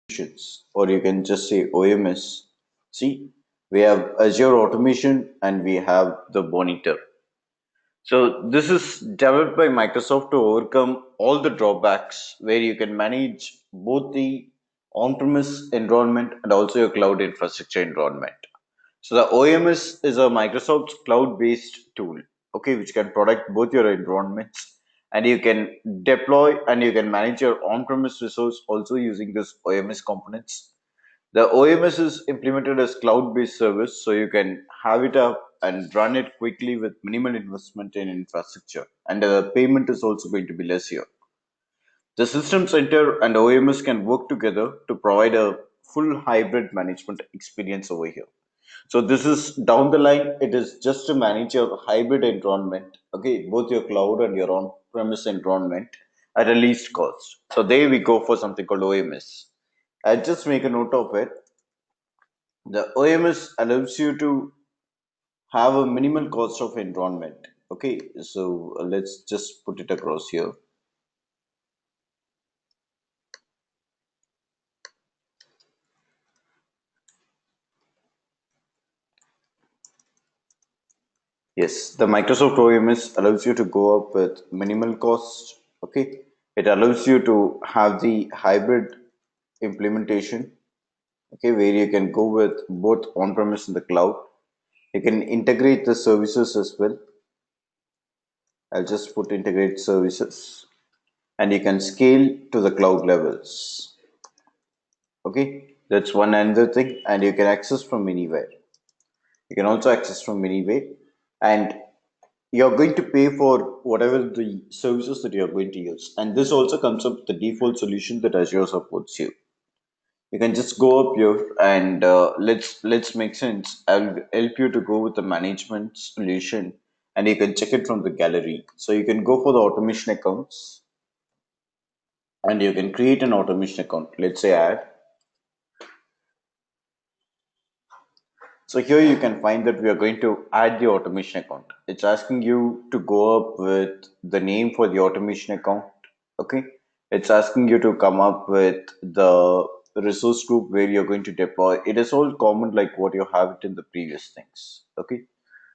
solutions, or you can just say OMS. See, we have Azure Automation and we have the monitor. So this is developed by Microsoft to overcome all the drawbacks where you can manage both the on-premise environment and also your cloud infrastructure environment. So the OMS is a Microsoft's cloud-based tool, okay, which can protect both your environments, and you can deploy and you can manage your on-premise resource also using this OMS components. The OMS is implemented as cloud-based service, so you can have it up and run it quickly with minimal investment in infrastructure, and the payment is also going to be less here. The System Center and OMS can work together to provide a full hybrid management experience over here. So this is down the line, it is just to manage your hybrid environment, okay, both your cloud and your on-premise environment at a least cost. So there we go for something called OMS. I just make a note of it. The OMS allows you to have a minimal cost of environment. Okay, so let's just put it across here. Yes, the Microsoft OMS allows you to go up with minimal cost. Okay, it allows you to have the hybrid implementation. Okay, where you can go with both on-premise and the cloud. You can integrate the services as well. I'll just put integrate services, and you can scale to the cloud levels. Okay, that's one another thing, and you can access from anywhere. You can also access from anywhere, and you're going to pay for whatever the services that you're going to use. And this also comes up with the default solution that Azure supports you. You can just go up here and let's make sense. I'll help you to go with the management solution, and you can check it from the gallery. So you can go for the automation accounts, and you can create an automation account. Let's say add. So here you can find that we are going to add the automation account. It's asking you to go up with the name for the automation account. Okay. It's asking you to come up with the resource group where you're going to deploy. It is all common like what you have it in the previous things. Okay.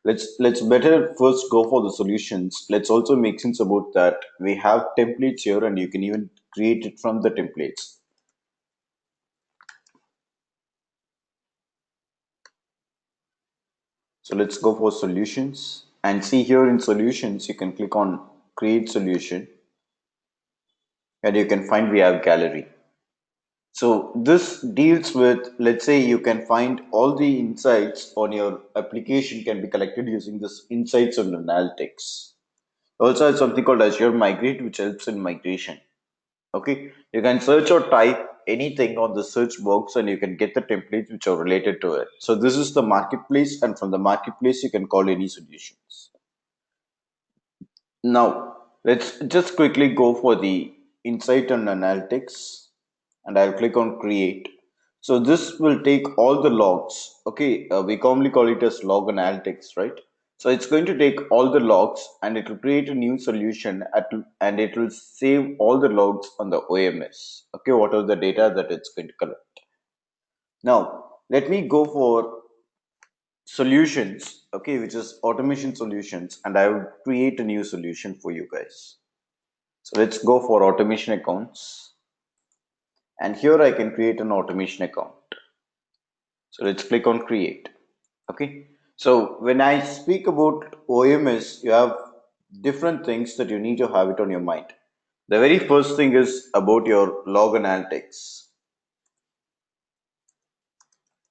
Let's better first go for the solutions. Let's also make sense about that. We have templates here and you can even create it from the templates. So let's go for solutions and see here in solutions, you can click on create solution and you can find we have gallery. So this deals with, let's say you can find all the insights on your application can be collected using this insights and analytics. Also has something called Azure Migrate, which helps in migration. Okay, you can search or type anything on the search box and you can get the templates which are related to it. So this is the marketplace, and from the marketplace you can call any solutions. Now let's just quickly go for the insight and analytics, and I'll click on create. So this will take all the logs. Okay, we commonly call it as log analytics, right? So it's going to take all the logs and it will create a new solution and it will save all the logs on the OMS. Okay, what are the data that it's going to collect? Now let me go for solutions, okay, which is automation solutions, and I will create a new solution for you guys. So let's go for automation accounts, and here I can create an automation account. So let's click on create. Okay, so when I speak about OMS, you have different things that you need to have it on your mind. The very first thing is about your log analytics.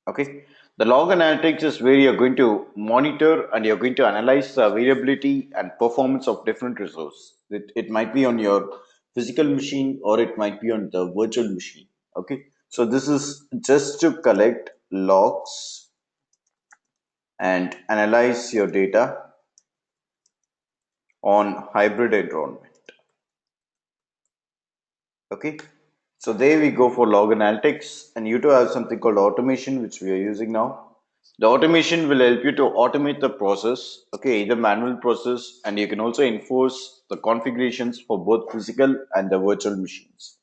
Okay, the log analytics is where you're going to monitor and you're going to analyze the availability and performance of different resources. It might be on your physical machine or it might be on the virtual machine. Okay, so this is just to collect logs and analyze your data on hybrid environment. Okay, so there we go for log analytics, and you too have something called automation, which we are using now. The automation will help you to automate the process, okay, either manual process, and you can also enforce the configurations for both physical and the virtual machines.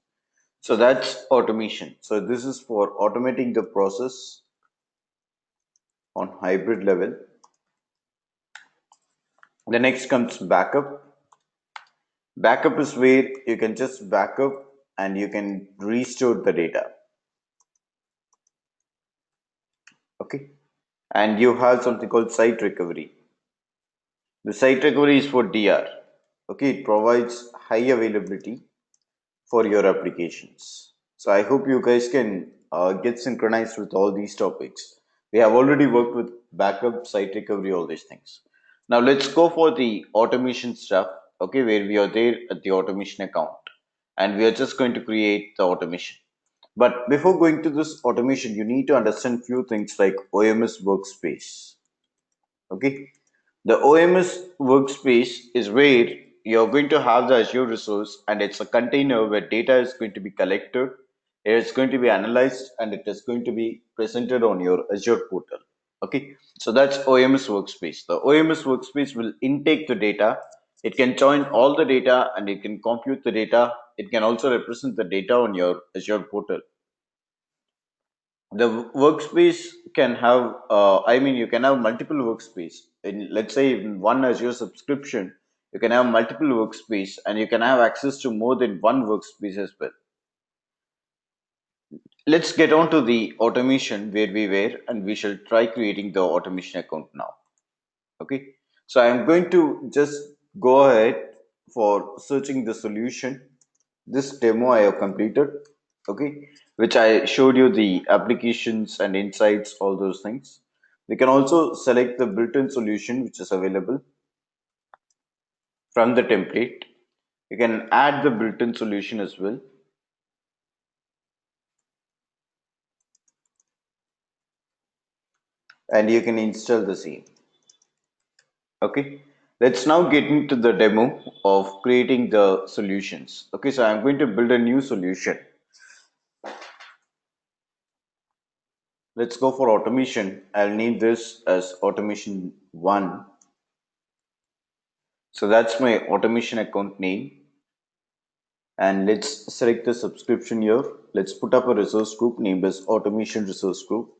So that's automation. So this is for automating the process on hybrid level. The next comes backup. Backup is where you can just backup and you can restore the data. Okay. And you have something called site recovery. The site recovery is for DR. Okay. It provides high availability for your applications. So I hope you guys can get synchronized with all these topics. We have already worked with backup, site recovery, all these things. Now let's go for the automation stuff, okay, where we are there at the automation account and we are just going to create the automation. But before going to this automation, you need to understand few things like OMS workspace. Okay, the OMS workspace is where you're going to have the Azure resource and it's a container where data is going to be collected, it's going to be analyzed, and it is going to be presented on your Azure portal. Okay, so that's OMS workspace. The OMS workspace will intake the data. It can join all the data and it can compute the data. It can also represent the data on your Azure portal. The workspace can have you can have multiple workspace in, let's say, in one Azure subscription you can have multiple workspace and you can have access to more than one workspace as well. Let's get on to the automation where we were, and we shall try creating the automation account now. Okay, so I am going to just go ahead for searching the solution. This demo I have completed, okay, which I showed you the applications and insights, all those things. We can also select the built-in solution which is available from the template. You can add the built-in solution as well, and you can install the same. Okay, let's now get into the demo of creating the solutions. Okay, so I'm going to build a new solution. Let's go for automation. I'll name this as automation 1. So that's my automation account name. And let's select the subscription here. Let's put up a resource group named as automation resource group.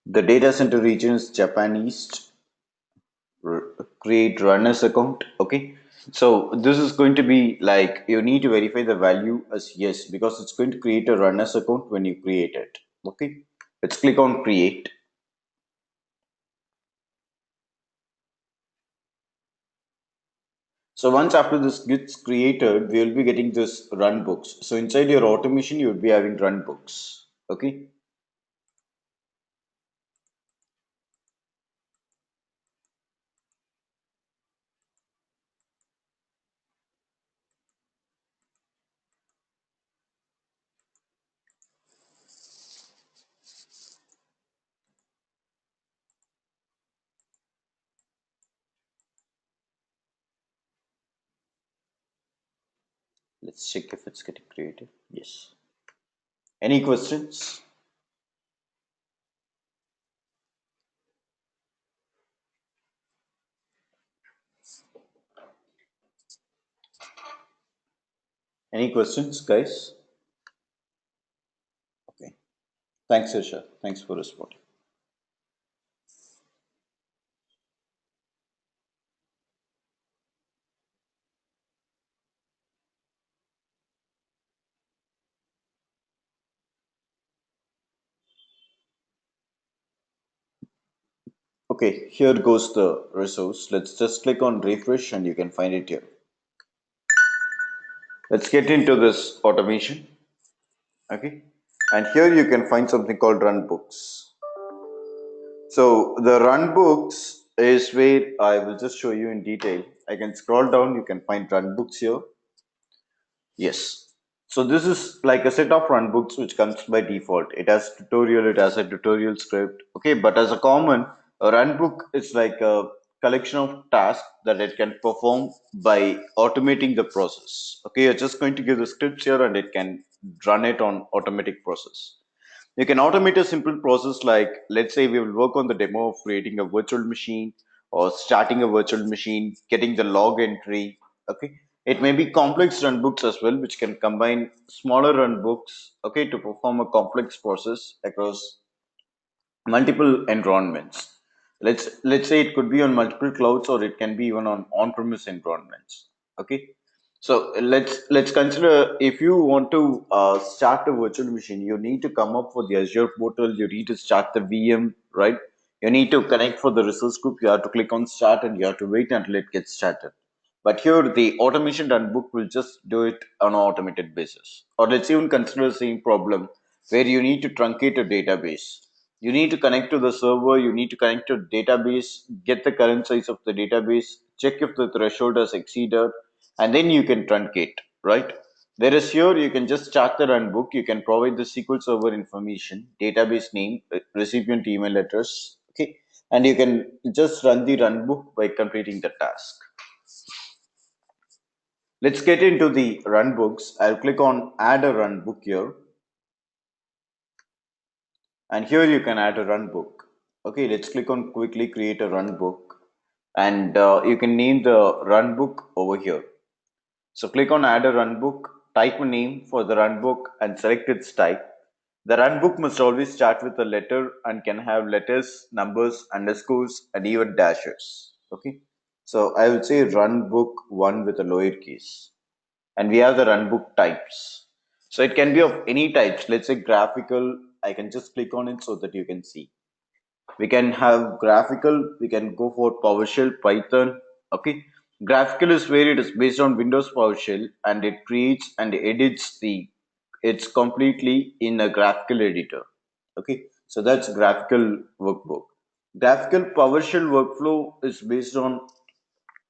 The data center region is Japan East. Create runners account. Okay. So this is going to be like you need to verify the value as yes, because it's going to create a runners account when you create it. Okay. Let's click on create. So once after this gets created, we will be getting this run books. So inside your automation, you will be having run books. Okay. Let's check if it's getting created. Yes. Any questions? Any questions, guys? Okay. Thanks, Isha. Thanks for responding. Okay, here goes the resource. Let's just click on refresh and you can find it here. Let's get into this automation. Okay. And here you can find something called run books. So the run books is where I will just show you in detail. I can scroll down, you can find run books here. Yes. So this is like a set of run books which comes by default. It has tutorial, it has a tutorial script. Okay, but as a common, a run book is like a collection of tasks that it can perform by automating the process. Okay, you're just going to give the scripts here and it can run it on automatic process. You can automate a simple process like, let's say we will work on the demo of creating a virtual machine or starting a virtual machine, getting the log entry. Okay. It may be complex runbooks as well, which can combine smaller runbooks, okay, to perform a complex process across multiple environments. Let's say it could be on multiple clouds, or it can be even on on-premise environments. Okay, so let's consider, if you want to start a virtual machine, you need to come up for the Azure portal. You need to start the VM, right? You need to connect for the resource group. You have to click on start, and you have to wait until it gets started. But here, the automation runbook will just do it on an automated basis. Or let's even consider the same problem where you need to truncate a database. You need to connect to the server, you need to connect to database, get the current size of the database, check if the threshold has exceeded, and then you can truncate, right? Whereas here, you can just start the runbook, you can provide the SQL Server information, database name, recipient email address, okay, and you can just run the runbook by completing the task. Let's get into the runbooks. I'll click on add a runbook here, and here you can add a runbook. Okay, let's click on quickly create a runbook, and you can name the runbook over here. So click on add a runbook, type a name for the runbook and select its type. The runbook must always start with a letter and can have letters, numbers, underscores, and even dashes. Okay, so I will say runbook one with a lowercase, and we have the runbook types. So it can be of any types. Let's say graphical. I can just click on it so that you can see. We can have graphical. We can go for PowerShell, Python. Okay, graphical is where it is based on Windows PowerShell, and it creates and edits the. It's completely in a graphical editor. Okay, so that's graphical workbook. Graphical PowerShell workflow is based on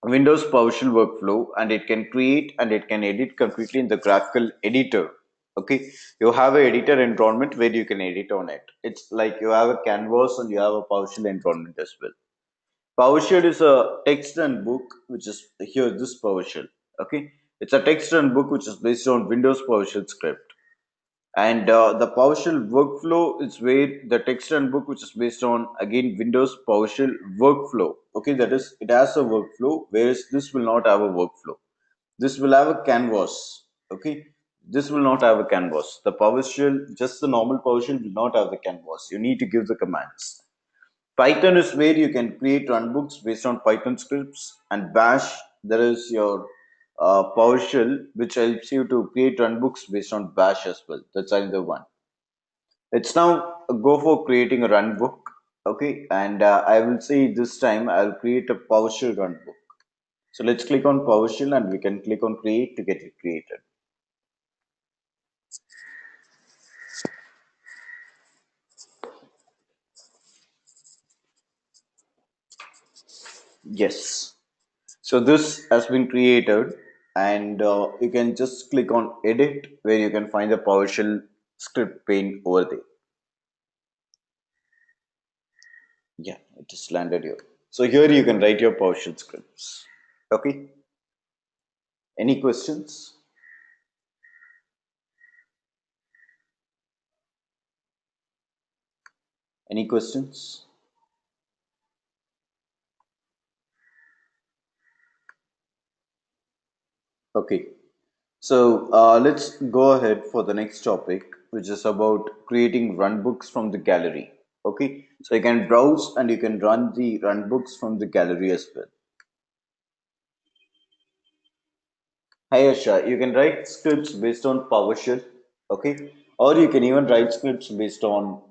Windows PowerShell workflow, and it can create and it can edit completely in the graphical editor. Okay, you have a editor environment where you can edit on it. It's like you have a canvas and you have a PowerShell environment as well. PowerShell is a text and book, which is here this PowerShell. Okay, it's a text and book which is based on Windows PowerShell script. And the PowerShell workflow is where the text and book, which is based on again Windows PowerShell workflow. Okay, that is, it has a workflow, whereas this will not have a workflow. This will have a canvas. Okay, this will not have a canvas. The PowerShell, just the normal PowerShell, will not have the canvas. You need to give the commands. Python is where you can create runbooks based on Python scripts, and Bash, there is your PowerShell, which helps you to create runbooks based on Bash as well. That's another one. Let's now go for creating a runbook. Okay, and I will say this time I'll create a PowerShell runbook. So let's click on PowerShell and we can click on create to get it created. Yes. So this has been created, and you can just click on edit where you can find the PowerShell script pane over there. Yeah, it just landed here. So here you can write your PowerShell scripts. Okay. Any questions? Any questions? Okay. So let's go ahead for the next topic, which is about creating runbooks from the gallery. Okay. So you can browse and you can run the runbooks from the gallery as well. Hi Asha, you can write scripts based on PowerShell, okay, or you can even write scripts based on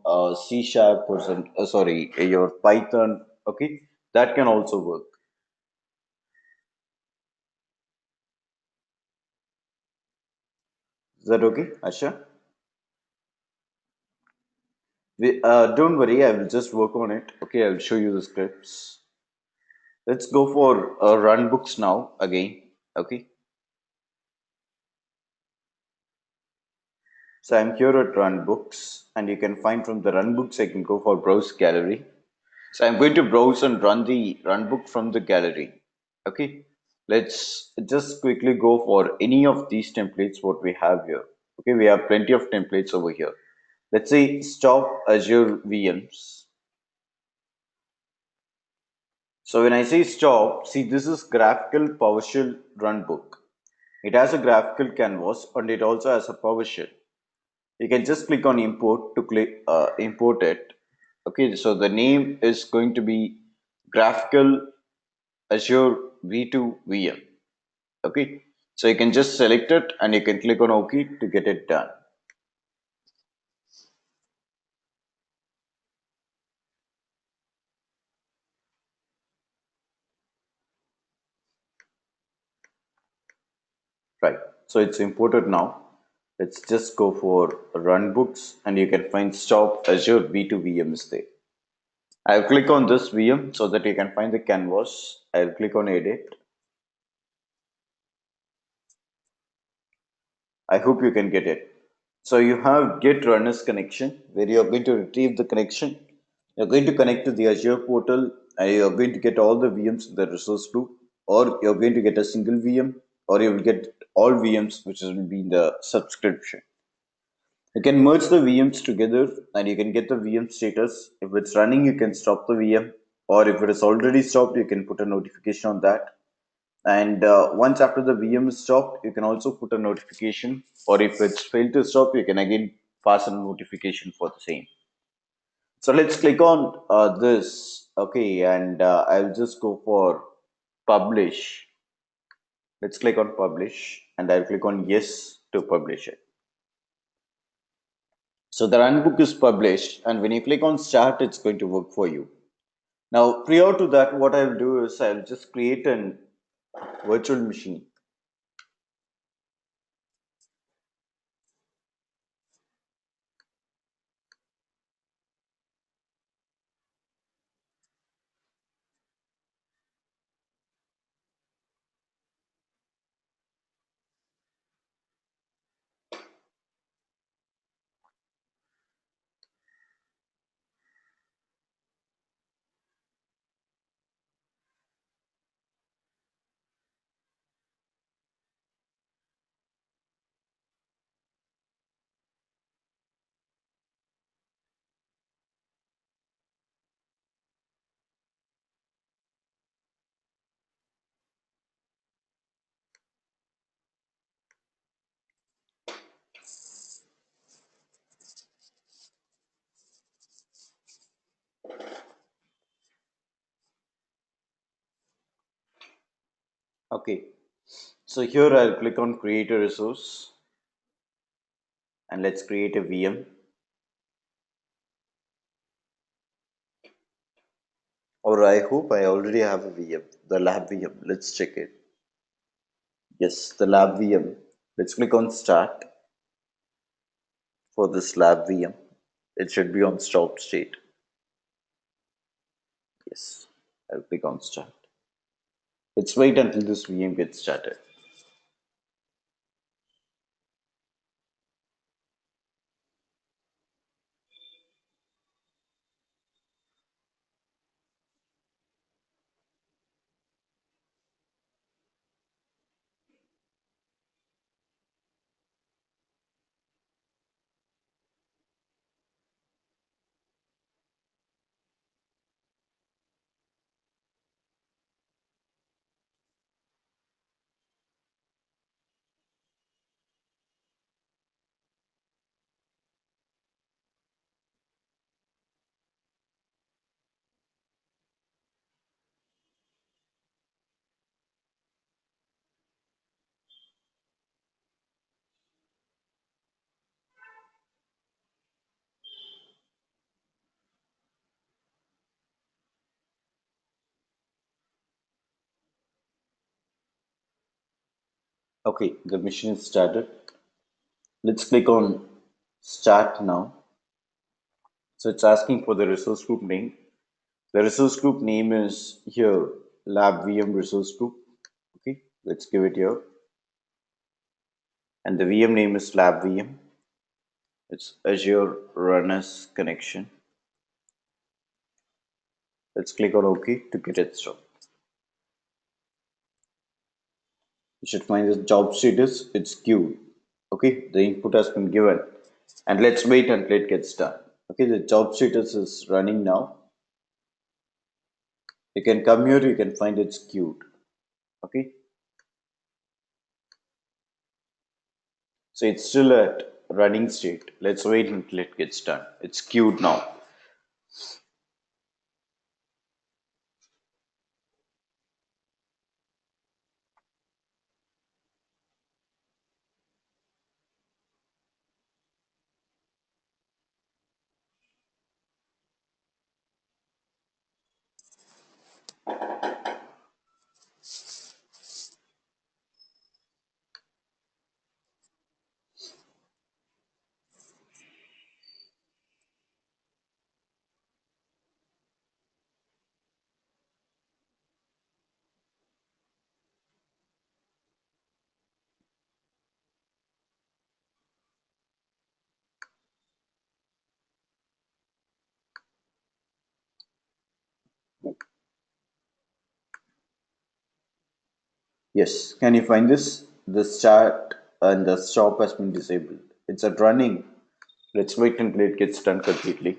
C Sharp or sorry, your Python, okay, that can also work. Is that okay, Asha? Don't worry, I will just work on it. Okay, I will show you the scripts. Let's go for run books now again. Okay, so I'm here at run books, and you can find from the run books I can go for browse gallery. So I'm going to browse and run the runbook from the gallery. Okay, let's just quickly go for any of these templates what we have here. Okay, we have plenty of templates over here. Let's say stop Azure VMs. So when I say stop, see this is graphical PowerShell runbook. It has a graphical canvas and it also has a PowerShell. You can just click on import to click import it. Okay, so the name is going to be graphical Azure V2 VM. Okay, so you can just select it and you can click on OK to get it done. Right, so it's imported now. Let's just go for run books and you can find stop Azure V2 VM is there. I'll click on this VM so that you can find the canvas. I'll click on edit. I hope you can get it. So you have get runners connection where you are going to retrieve the connection. You're going to connect to the Azure portal and you're going to get all the VMs in the resource group, or you're going to get a single VM, or you will get all VMs which will be in the subscription. You can merge the VMs together and you can get the VM status. If it's running, you can stop the VM, or if it is already stopped, you can put a notification on that. And once after the VM is stopped, you can also put a notification, or if it's failed to stop, you can again pass a notification for the same. So let's click on this. Okay, and I'll just go for publish. Let's click on publish and I'll click on yes to publish it. So the runbook is published, and when you click on start, it's going to work for you. Now, prior to that, what I'll do is I'll just create an virtual machine. Okay, so here I'll click on create a resource and let's create a VM. Or I hope I already have a VM, the lab VM. Let's check it. Yes, the lab VM. Let's click on start for this lab VM. It should be on stop state. Yes, I'll click on start. Let's wait until this VM gets started. Okay, the machine is started. Let's click on start now. So it's asking for the resource group name. The resource group name is here lab VM resource group. Okay, let's give it here. And the VM name is lab VM. It's Azure Runners connection. Let's click on OK to get it started. You should find the job status. It's queued. Okay, the input has been given. And let's wait until it gets done. Okay, the job status is running now. You can come here, you can find it's queued. Okay. So it's still at running state. Let's wait until it gets done. It's queued now. Yes, can you find this? The start and the stop has been disabled. It's at running. Let's wait until it gets done completely.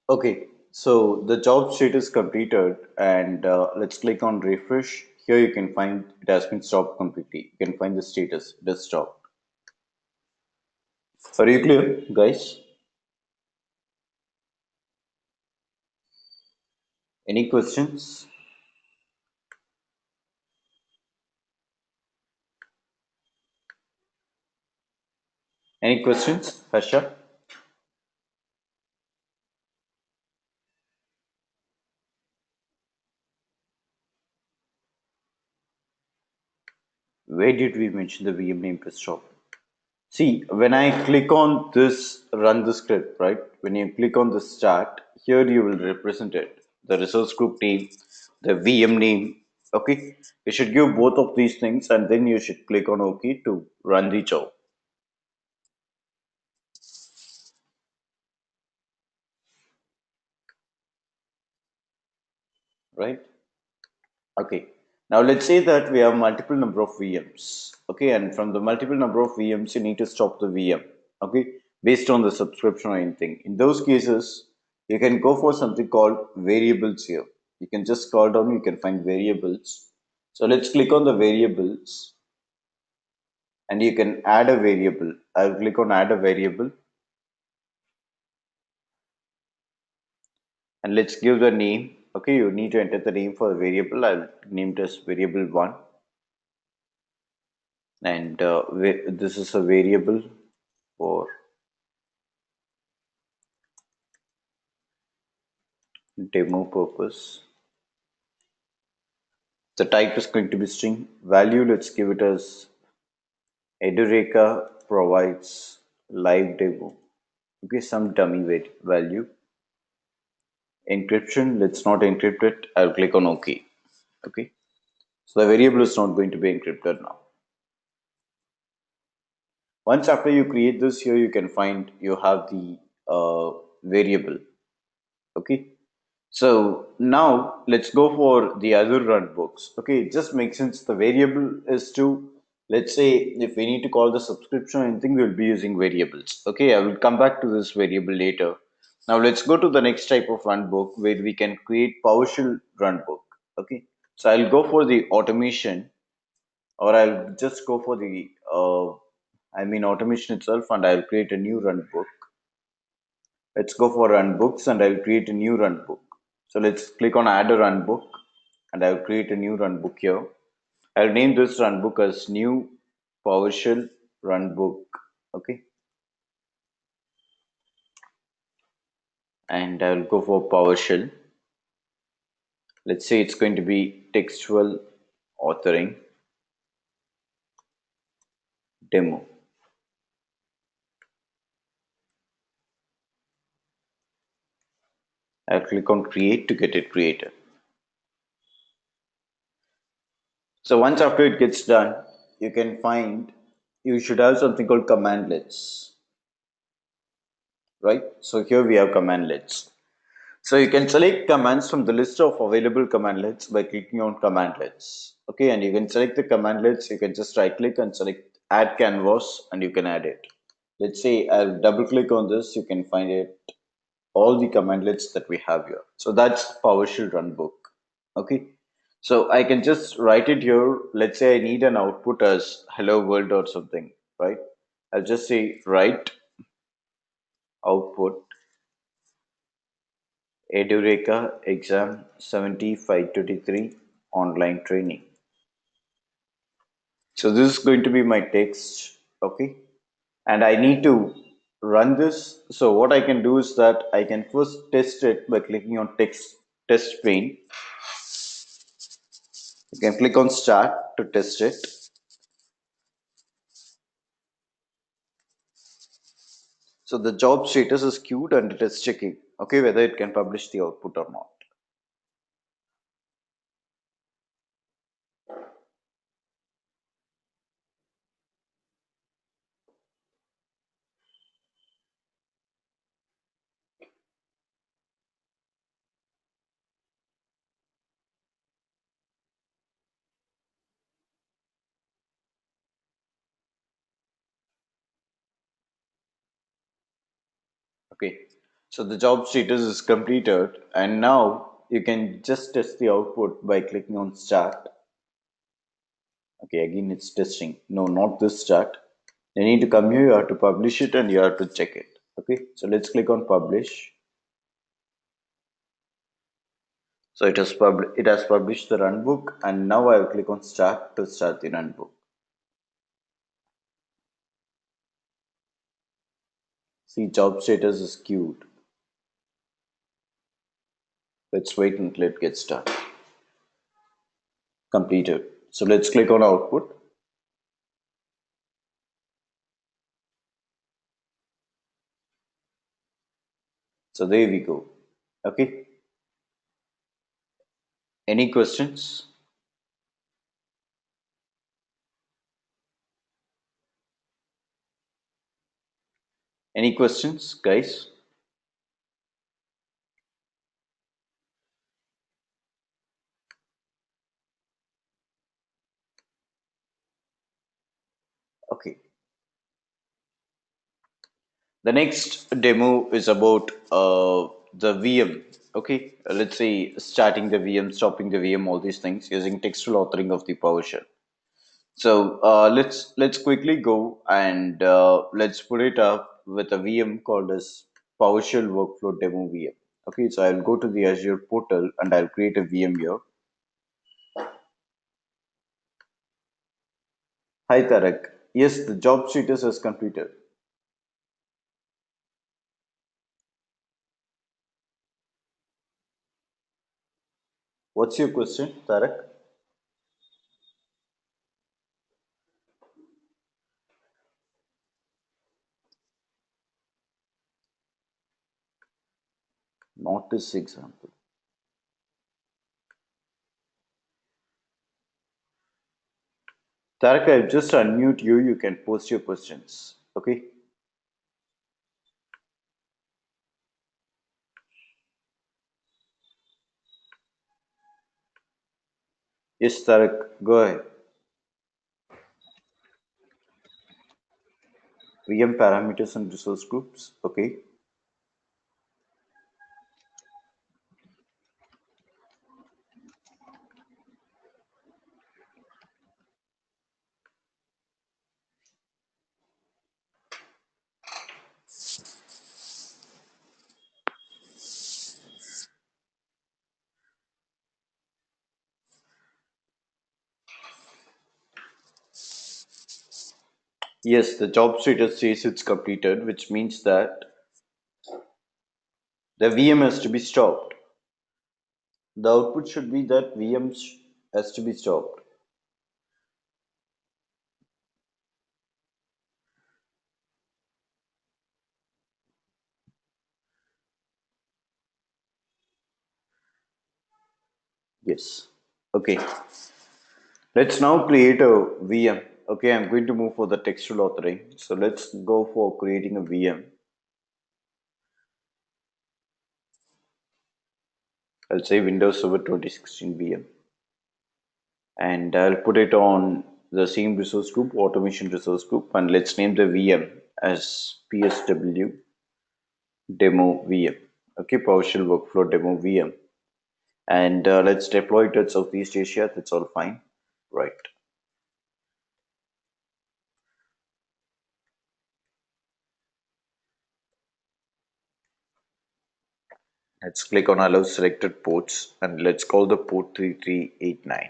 Okay, so the job state is completed, and let's click on refresh. Here you can find it has been stopped completely. You can find the status, it has stopped. Are you clear, guys? Any questions? Any questions, Harsha? Where did we mention the VM name to stop? See, when I click on this run the script, right? When you click on the start, here you will represent it. The resource group name, the VM name. Okay. You should give both of these things and then you should click on OK to run the job, right? Okay. Now let's say that we have multiple number of VMs. Okay, and from the multiple number of VMs, you need to stop the VM. Okay, based on the subscription or anything. In those cases, you can go for something called variables here. You can just scroll down, you can find variables. So let's click on the variables and you can add a variable. I'll click on add a variable and let's give the name. Okay, you need to enter the name for the variable. I'll name it as variable one. And this is a variable for demo purpose. The type is going to be string. Value, let's give it as Edureka provides live demo. Okay, some dummy value. Encryption, let's not encrypt it. I'll click on OK. Okay, so the variable is not going to be encrypted now. Once after you create this here, you can find you have the variable. Okay, So now let's go for the other runbooks. Okay, it just makes sense. The variable is to, let's say, if we need to call the subscription or anything, we'll be using variables. Okay, I will come back to this variable later. Now let's go to the next type of runbook where we can create PowerShell runbook. Okay, so I'll go for the automation, or I'll just go for the automation itself, and I'll create a new runbook. Let's go for run books and I'll create a new run book. So let's click on add a run book and I'll create a new run book here. I'll name this run book as new PowerShell run book. Okay. And I'll go for PowerShell. Let's say it's going to be textual authoring demo. I'll click on create to get it created. So once after it gets done, you can find you should have something called commandlets, right? So here we have commandlets. So you can select commands from the list of available commandlets by clicking on commandlets. Okay, and you can select the commandlets. You can just right click and select add canvas and you can add it. Let's say I'll double click on this. You can find it all the commandlets that we have here. So that's PowerShell runbook. Okay, so I can just write it here. Let's say I need an output as hello world or something, right? I'll just say write output Edureka exam 7523 online training. So this is going to be my text, okay? And I need to run this. So what I can do is that I can first test it by clicking on text test pane. You can click on start to test it. So the job status is queued and it is checking, okay, whether it can publish the output or not. Okay, so the job status is completed, and now you can just test the output by clicking on start. Okay, again it's testing. No, not this start. You need to come here, you have to publish it and you have to check it. Okay, so let's click on publish. So it has published the runbook, and now I will click on start to start the runbook. See, job status is queued. Let's wait until it gets done. Completed. So let's click on output. So there we go. Okay. Any questions? Any questions, guys? Okay. The next demo is about the VM. Okay, let's say starting the VM, stopping the VM, all these things using textual authoring of the PowerShell. So let's quickly go and let's put it up with a VM called as PowerShell Workflow Demo VM. Okay, so I'll go to the Azure portal and I'll create a VM here. Hi Tarak. Yes, the job status is completed. What's your question, Tarak? Not this example. Tarak, I'll just unmute you. You can post your questions. Okay. Yes, Tarak, go ahead. VM parameters and resource groups. Okay. Yes, the job status says it's completed, which means that the VM has to be stopped. The output should be that has to be stopped. Yes. Okay. Let's now create a VM. Okay, I'm going to move for the textual authoring. So let's go for creating a VM. I'll say Windows Server 2016 VM. And I'll put it on the same resource group, automation resource group, and let's name the VM as PSW demo VM. Okay, PowerShell workflow demo VM. And let's deploy it at Southeast Asia. That's all fine. Right. Let's click on allow selected ports and let's call the port 3389.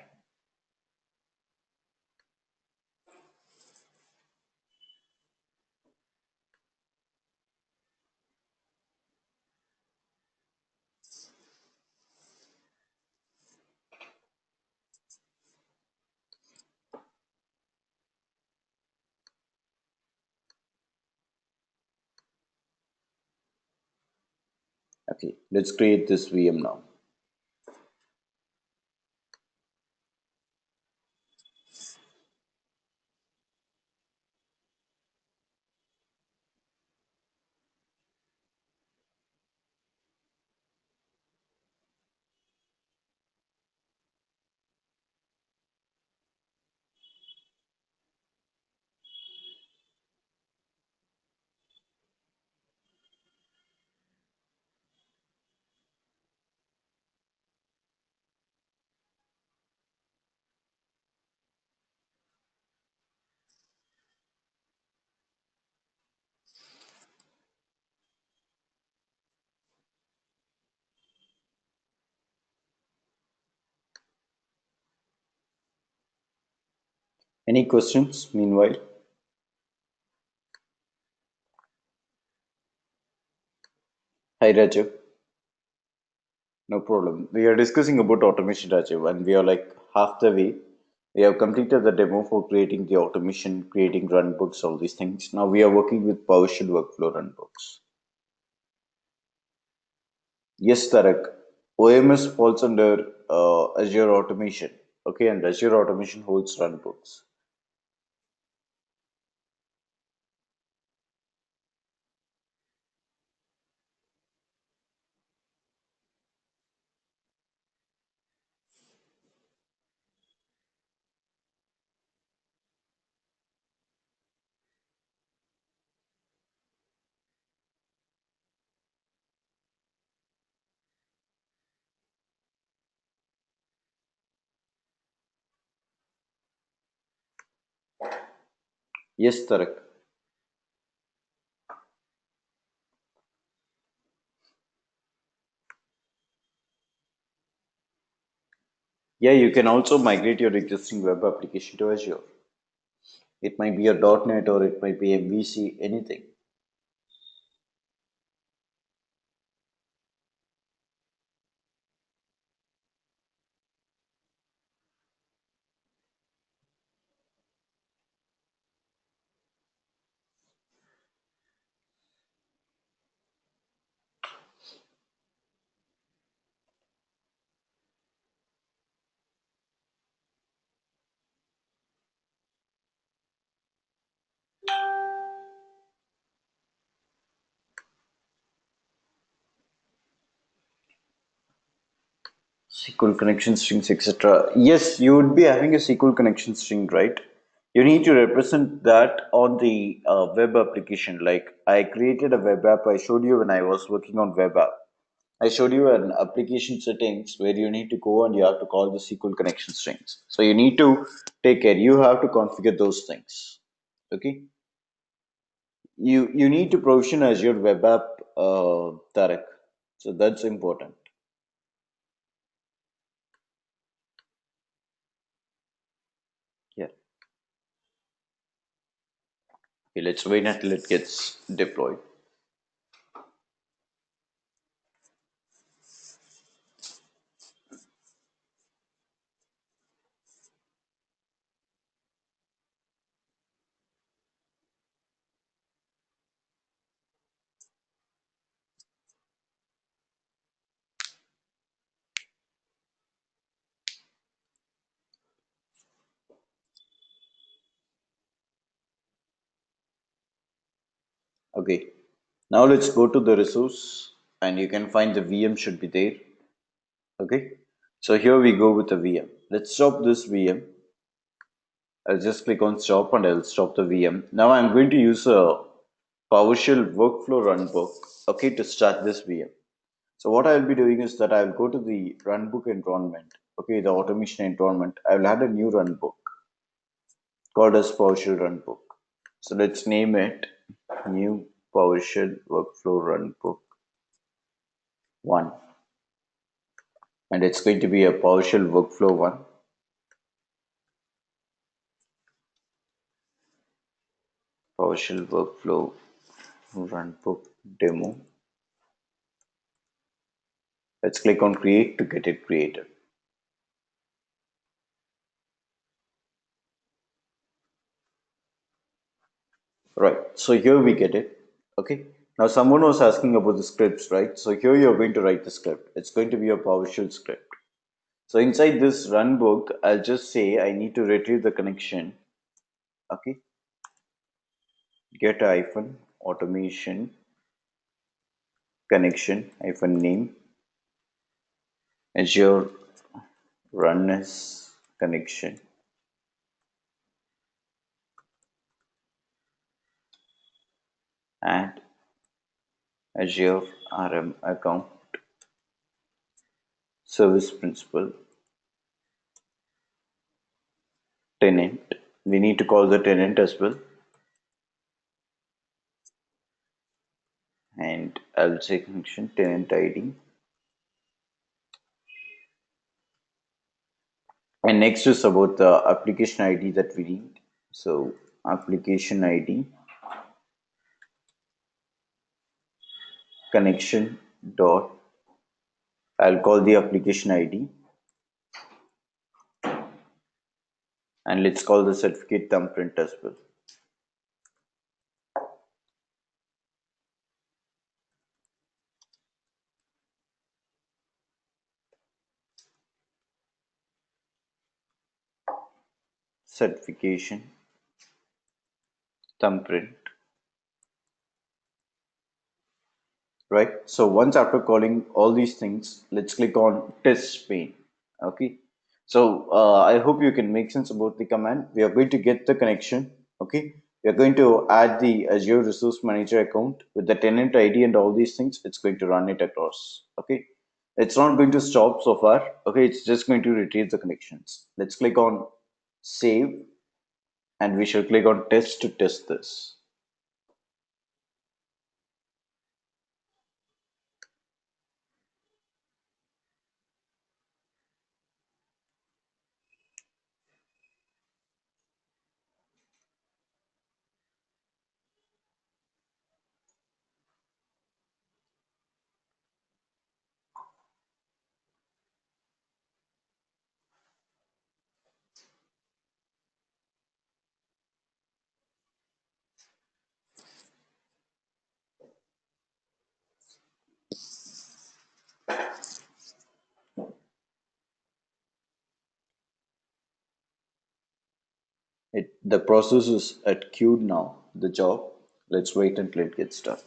Okay, let's create this VM now. Any questions meanwhile? Hi Rajiv. No problem. We are discussing about automation, Rajiv, and we are like half the way. We have completed the demo for creating the automation, creating runbooks, all these things. Now we are working with PowerShell workflow runbooks. Yes, Tarak. OMS falls under Azure Automation. Okay, and Azure Automation holds runbooks. Yes, Tarak. Yeah, you can also migrate your existing web application to Azure. It might be a .NET or it might be MVC, anything. SQL connection strings, etc. Yes, you would be having a SQL connection string, right? You need to represent that on the web application. Like I created a web app. I showed you when I was working on web app. I showed you an application settings where you need to go and you have to call the SQL connection strings. So you need to take care. You have to configure those things. Okay. You need to provision Azure web app, Tarek. So that's important. Yeah. Okay, let's wait until it gets deployed. Okay. Now let's go to the resource and you can find the VM should be there. Okay. So here we go with the VM. Let's stop this VM. I'll just click on stop and I'll stop the VM. Now I'm going to use a PowerShell workflow runbook, okay, to start this VM. So what I'll be doing is that I'll go to the runbook environment, okay, the automation environment. I'll add a new runbook called as PowerShell runbook. So let's name it new PowerShell workflow runbook 1. And it's going to be a PowerShell workflow 1. PowerShell workflow runbook demo. Let's click on create to get it created. Right, so here we get it. Okay, now someone was asking about the scripts, right? So here you're going to write the script. It's going to be a PowerShell script. So inside this run book, I'll just say I need to retrieve the connection. Okay, get hyphen automation connection hyphen name Azure run as connection add Azure RM account service principal tenant. We need to call the tenant as well. And I'll say connection tenant ID. And next is about the application ID that we need. So application ID connection dot. I'll call the application ID and let's call the certificate thumbprint as well. Certification thumbprint. Right, so once after calling all these things, let's click on test pane. Okay, so I hope you can make sense about the command. We are going to get the connection. Okay, we are going to add the Azure resource manager account with the tenant ID and all these things. It's going to run it across. Okay, it's not going to stop so far. Okay, it's just going to retrieve the connections. Let's click on save and we shall click on test to test this. The process is at queued now, the job. Let's wait until it gets done.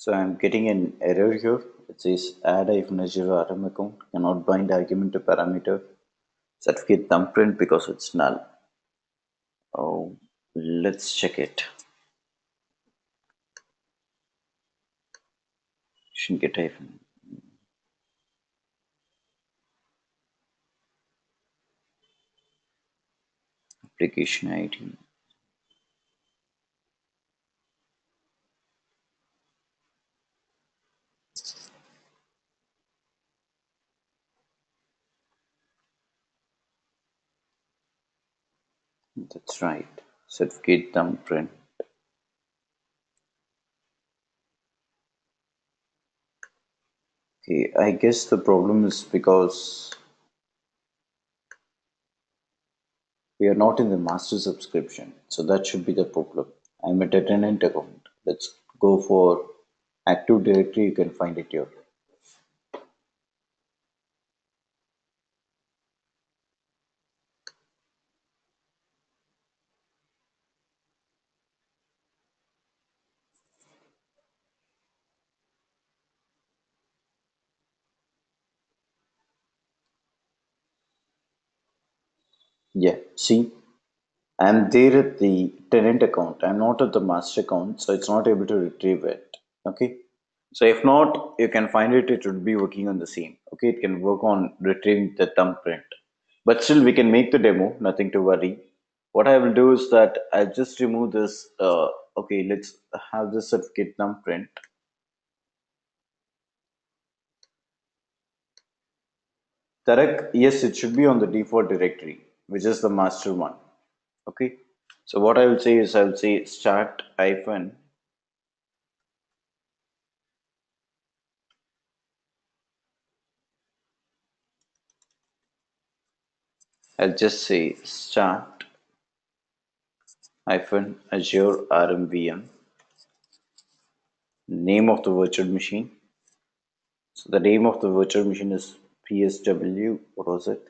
So I'm getting an error here. It says add Azure RM account cannot bind argument to parameter certificate thumbprint because it's null. Oh, let's check it. Shouldn't get hyphen. Application ID. That's right. Certificate thumbprint. Okay, I guess the problem is because we are not in the master subscription. So that should be the problem. I'm at a tenant account. Let's go for Active Directory. You can find it here. Yeah, see, I'm there at the tenant account. I'm not at the master account, so it's not able to retrieve it. Okay. So if not, you can find it. It would be working on the same. Okay, it can work on retrieving the thumbprint. But still, we can make the demo. Nothing to worry. What I will do is that I'll just remove this. Okay, let's have this certificate thumbprint. Tarak, yes, it should be on the default directory, which is the master one. Okay. So what I will say is I will say start hyphen. I'll just say start hyphen Azure RMVM, name of the virtual machine. So the name of the virtual machine is PSW. What was it?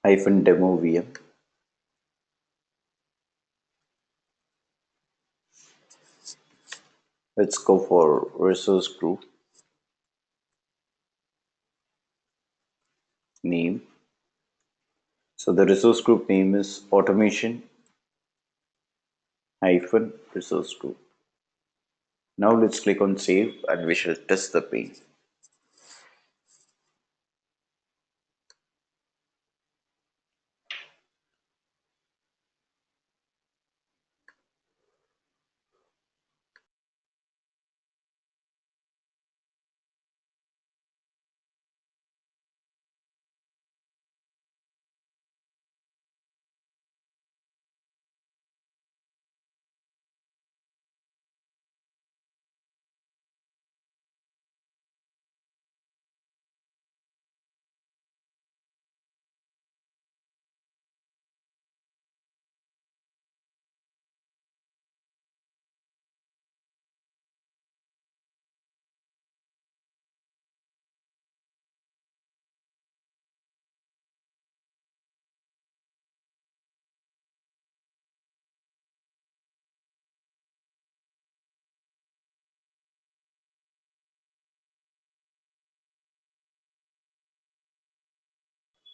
Hyphen demo VM. Let's go for resource group name. So the resource group name is automation hyphen resource group. Now let's click on save and we shall test the page.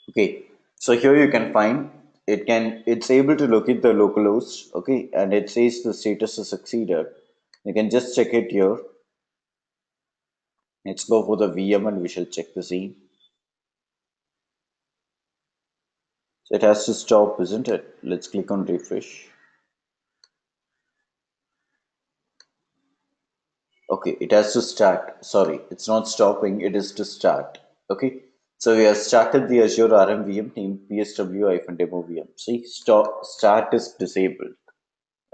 Okay, so here you can find it's able to locate the localhost, okay, and it says the status is succeeded. You can just check it here. Let's go for the VM and we shall check the same. So it has to stop, isn't it? Let's click on refresh. Okay, it has to start. Sorry, it's not stopping, it is to start. Okay, so we have started the Azure RMVM named PSW-demo VM. See, start is disabled.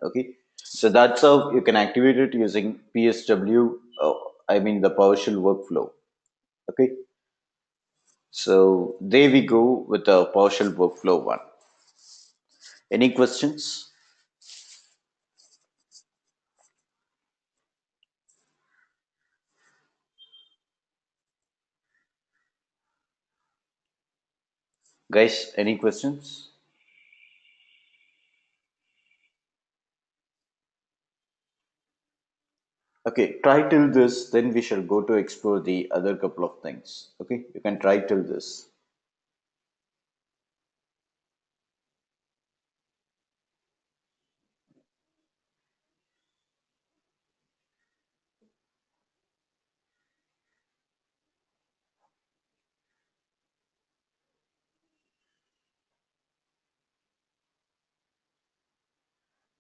Okay, so that's how you can activate it using PSW, I mean the PowerShell workflow. Okay, so there we go with the PowerShell workflow one. Any questions? Guys, any questions? Okay, try till this, then we shall go to explore the other couple of things. Okay, you can try till this.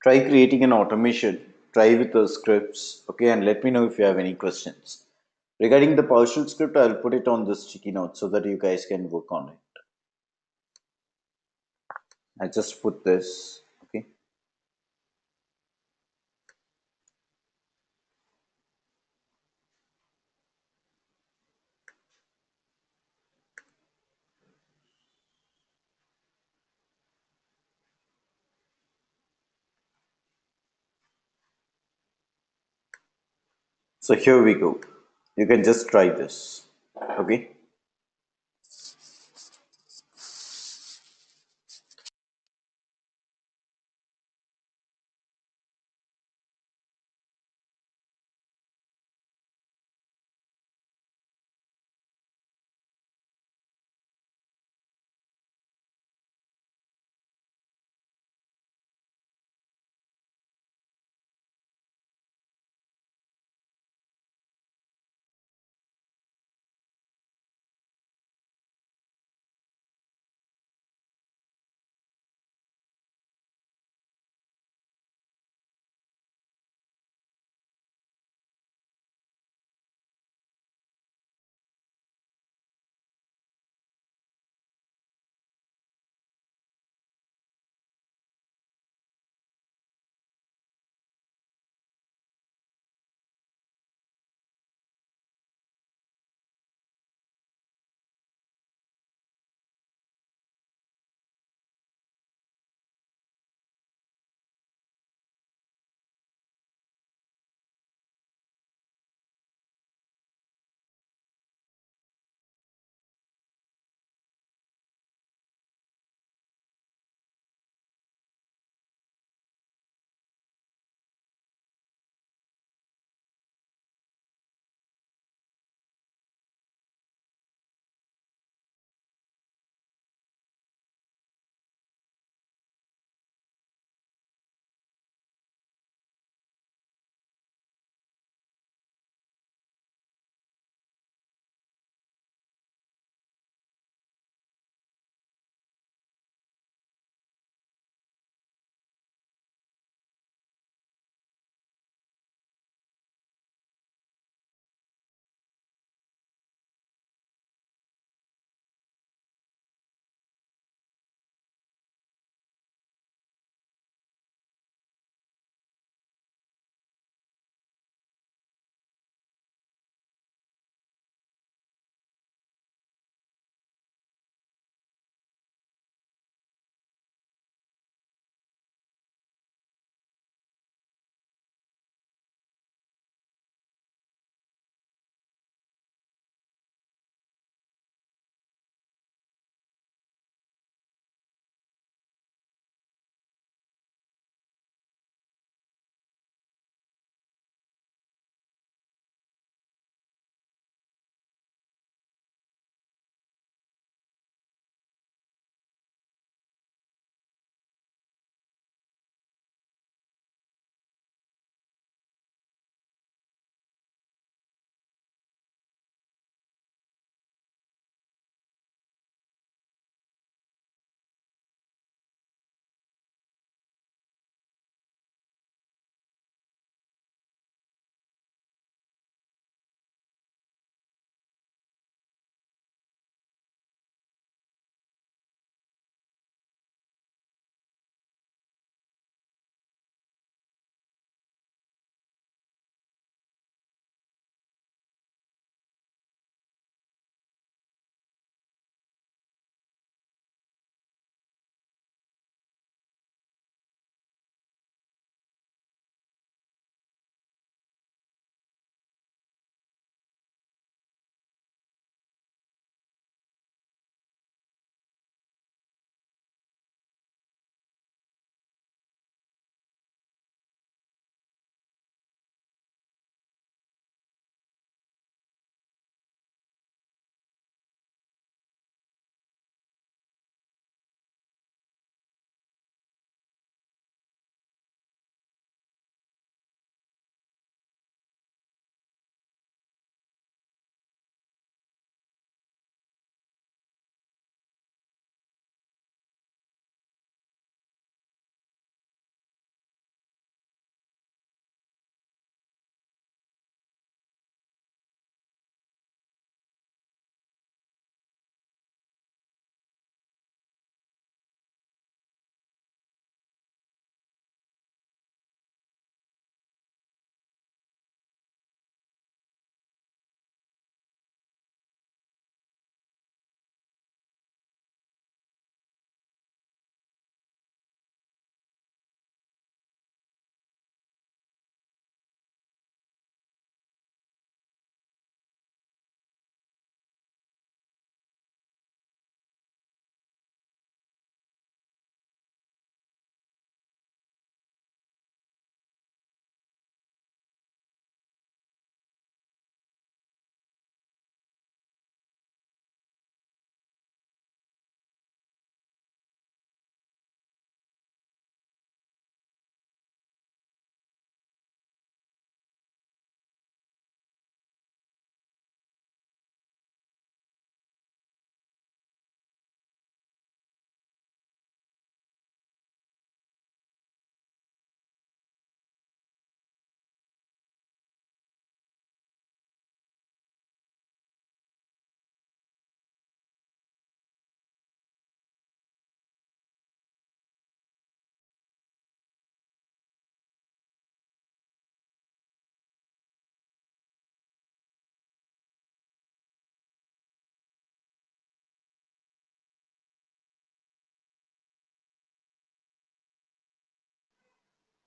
Try creating an automation, try with the scripts, okay, and let me know if you have any questions. Regarding the PowerShell script, I'll put it on this sticky note so that you guys can work on it. I just put this, okay. So here we go. You can just try this, okay.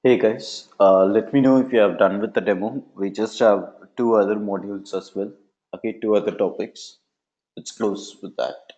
Hey guys, let me know if you have done with the demo. We just have two other modules as well. Okay, two other topics. Let's close with that.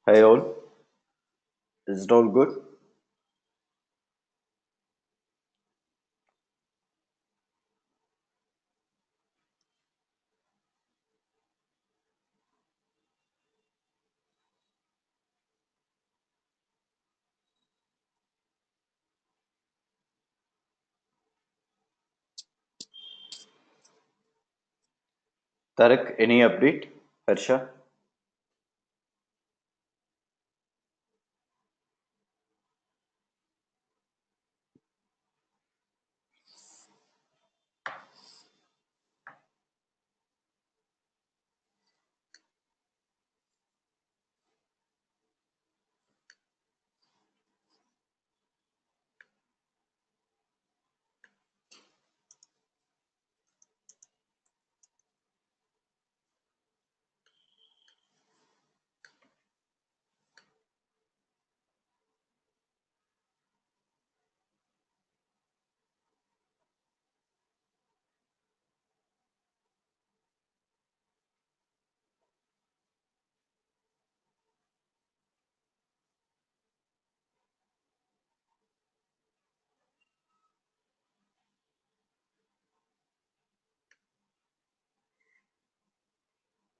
Hi all, is it all good? Tarak, any update? Harsha?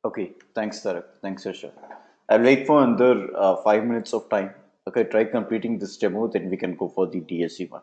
Okay, thanks Tarak, thanks Harsha. I'll wait for another 5 minutes of time. Okay, try completing this demo, then we can go for the DSC one.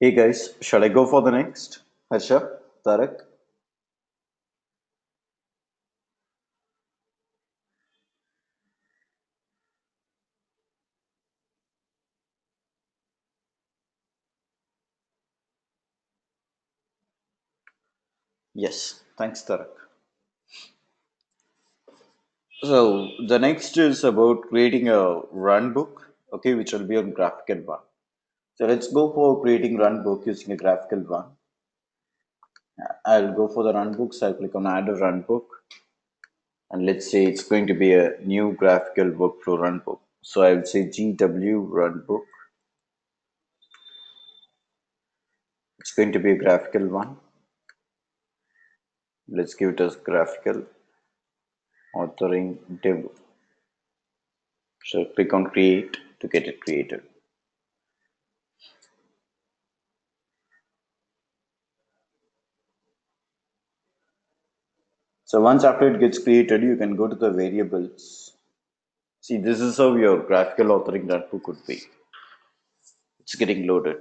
Hey guys, shall I go for the next? Harsha? Tarak? Yes, thanks Tarak. So the next is about creating a run book. okay, which will be on graphical one. So let's go for creating run book using a graphical one. I'll go for the run book. So I'll click on add a run book. And let's say it's going to be a new graphical workflow run book. So I would say GW run book. It's going to be a graphical one. Let's give it as graphical authoring div. So click on create to get it created. So once after it gets created, you can go to the variables. See, this is how your graphical authoring run book would be. It's getting loaded.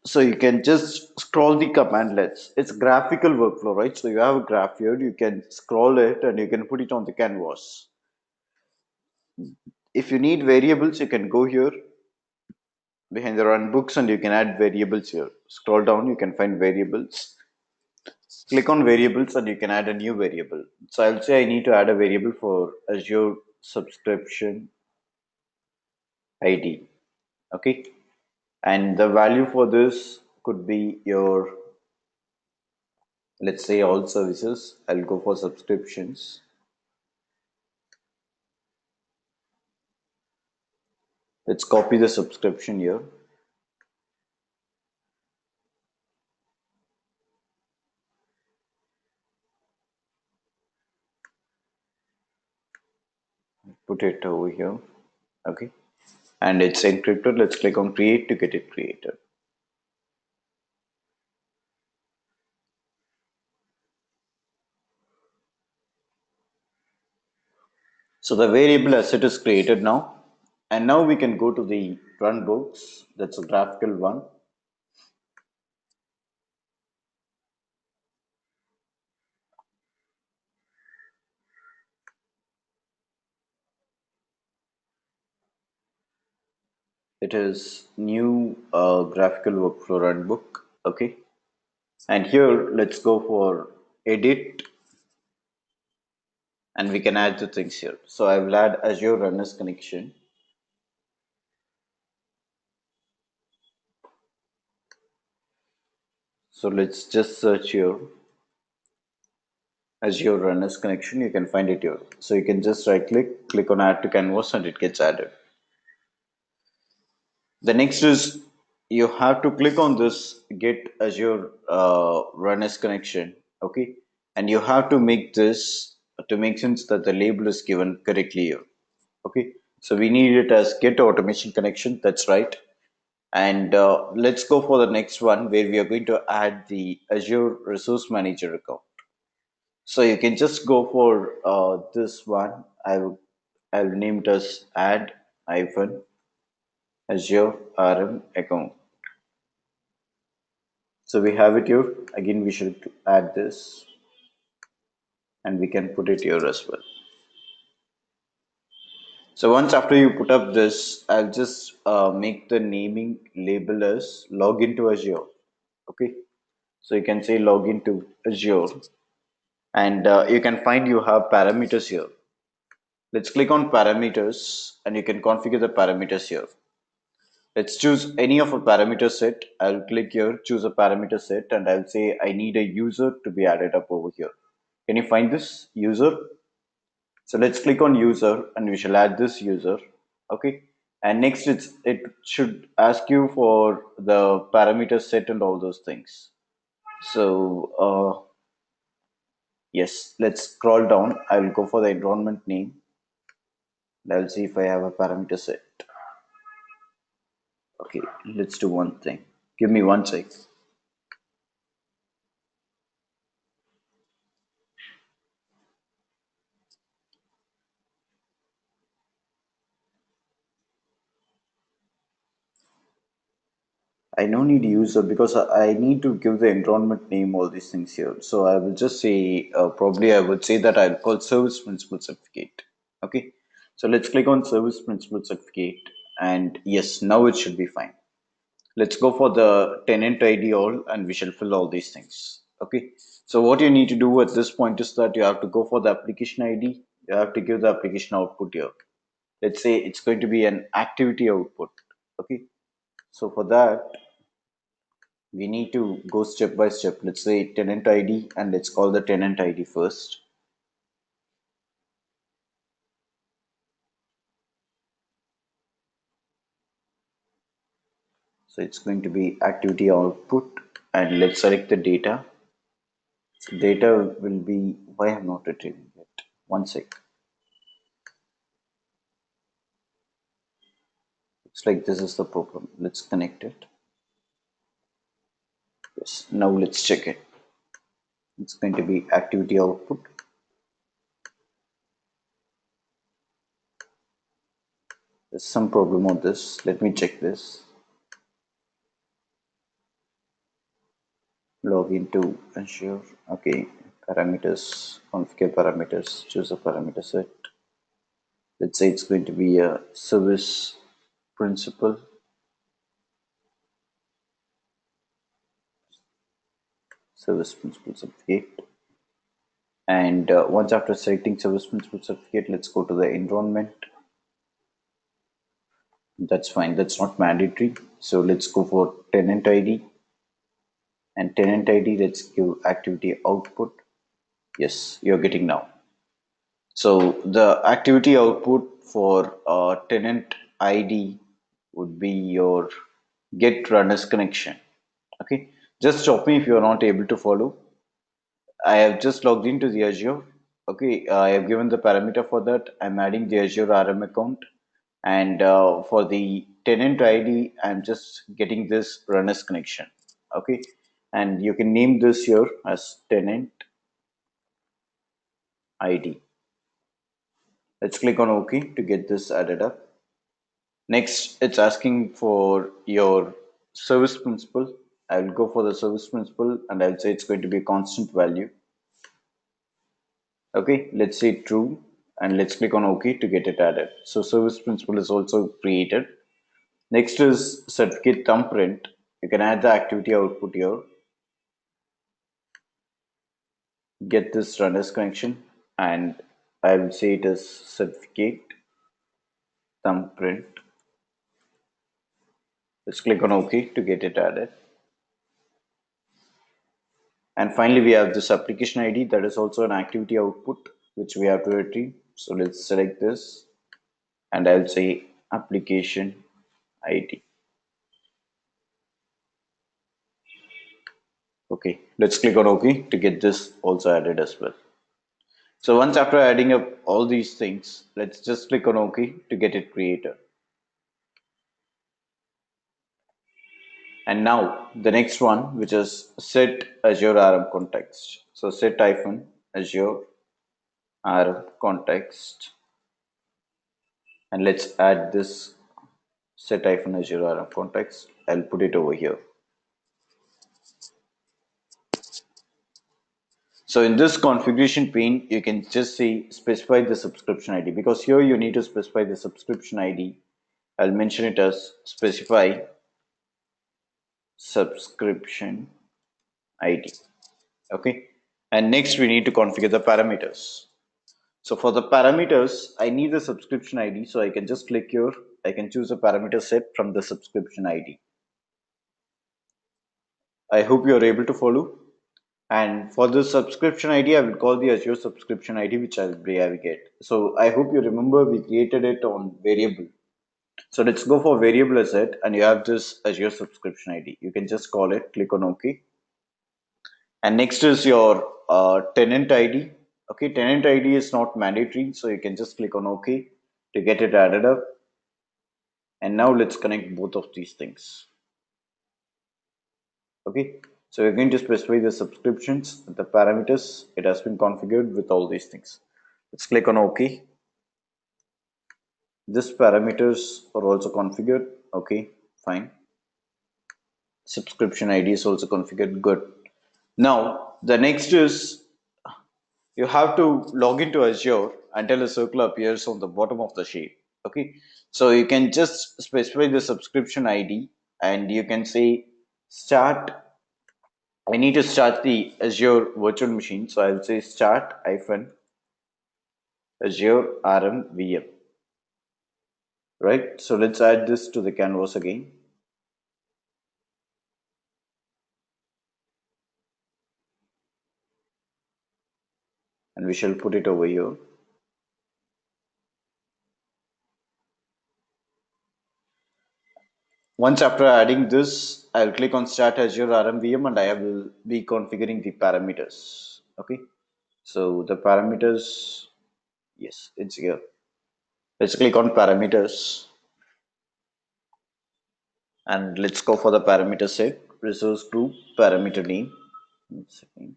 So you can just scroll the commandlets. It's graphical workflow, right? So you have a graph here, you can scroll it and you can put it on the canvas. If you need variables, you can go here behind the run books and you can add variables here. Scroll down, you can find variables. Click on variables and you can add a new variable. So I'll say I need to add a variable for Azure subscription ID. Okay. And the value for this could be your, let's say, all services. I'll go for subscriptions. Let's copy the subscription here. Put it over here. Okay. And it's encrypted. Let's click on create to get it created. So the variable asset is created now. And now we can go to the run books. That's a graphical one. It is new graphical workflow run book. Okay. And here let's go for edit and we can add the things here. So I will add Azure runners connection. So let's just search here Azure runners connection. You can find it here. So you can just right click, click on add to canvas and it gets added. The next is you have to click on this get Azure runners connection. Okay. And you have to make this to make sense that the label is given correctly here. Okay. So we need it as get automation connection. That's right. And let's go for the next one where we are going to add the Azure Resource Manager account. So you can just go for this one. I'll name it as add hyphen Azure RM account. So we have it here. Again, we should add this and we can put it here as well. So once after you put up this, I'll just make the naming label as login to Azure. Okay. So you can say login to Azure and you can find you have parameters here. Let's click on parameters and you can configure the parameters here. Let's choose any of a parameter set. I'll click here, choose a parameter set and I'll say I need a user to be added up over here. Can you find this user? So let's click on user and we shall add this user. Okay. And next it should ask you for the parameter set and all those things. So yes, let's scroll down. I'll go for the environment name. I'll see if I have a parameter set. Okay, let's do one thing. Give me one sec. I no need user because I need to give the environment name, all these things here. So I will just say, probably I would say that I'll call service principal certificate. Okay, so let's click on service principal certificate and yes, now it should be fine. Let's go for the tenant ID all and we shall fill all these things. Okay, so what you need to do at this point is that you have to go for the application ID. You have to give the application output here. Let's say it's going to be an activity output. Okay, so for that, we need to go step by step. Let's say tenant ID, and let's call the tenant ID first. So it's going to be activity output, and let's select the data. So data will be, why I'm not retrieving it? One sec. Looks like this is the problem. Let's connect it. Yes, now let's check it. It's going to be activity output. There's some problem on this. Let me check this. Log into Azure. Okay, parameters, configure parameters, choose a parameter set. Let's say it's going to be a service principal. Service principal certificate. And once after selecting service principal certificate, let's go to the environment. That's fine. That's not mandatory. So let's go for tenant ID. And tenant ID, let's give activity output. Yes, you're getting now. So the activity output for tenant ID would be your get runners connection. Okay, just stop me if you are not able to follow. I have just logged into the Azure. Okay, I have given the parameter for that. I'm adding the Azure RM account, and for the tenant ID, I'm just getting this runners connection. Okay, and you can name this here as tenant ID. Let's click on OK to get this added up. Next, it's asking for your service principal. I'll go for the service principal and I'll say it's going to be a constant value. Okay, let's say true and let's click on OK to get it added. So service principal is also created. Next is certificate thumbprint. You can add the activity output here. Get this runners connection and I will say it is certificate thumbprint. Let's click on OK to get it added. And finally, we have this application ID that is also an activity output which we have to retrieve. So let's select this and I'll say application ID. Okay, let's click on OK to get this also added as well. So once after adding up all these things, let's just click on OK to get it created. And now the next one, which is set Azure RM context. So set hyphen Azure RM context. And let's add this set hyphen Azure RM context. I'll put it over here. So in this configuration pane, you can just say specify the subscription ID because here you need to specify the subscription ID. I'll mention it as specify subscription ID. Okay. And next we need to configure the parameters. So for the parameters, I need the subscription ID. So I can just click here. I can choose a parameter set from the subscription ID. I hope you are able to follow. And for the subscription ID, I will call the Azure subscription ID, which I'll aggregate. So I hope you remember we created it on variable. So let's go for variable asset and you have this Azure subscription ID. You can just call it, click on OK. And next is your tenant ID. Okay, tenant ID is not mandatory. So you can just click on OK to get it added up. And now let's connect both of these things. Okay, so we're going to specify the subscriptions, the parameters. It has been configured with all these things. Let's click on OK. This parameters are also configured. Okay, fine. Subscription ID is also configured. Good. Now the next is you have to log into Azure until a circle appears on the bottom of the shape. Okay, so you can just specify the subscription ID and you can say start. I need to start the Azure virtual machine, so I'll say start hyphen Azure RM VM. right? So let's add this to the canvas again, and we shall put it over here. Once after adding this, I'll click on Start Azure RMVM and I will be configuring the parameters. Okay, so the parameters, yes, it's here. Let's click on parameters and let's go for the parameter set, resource group, parameter name. One second.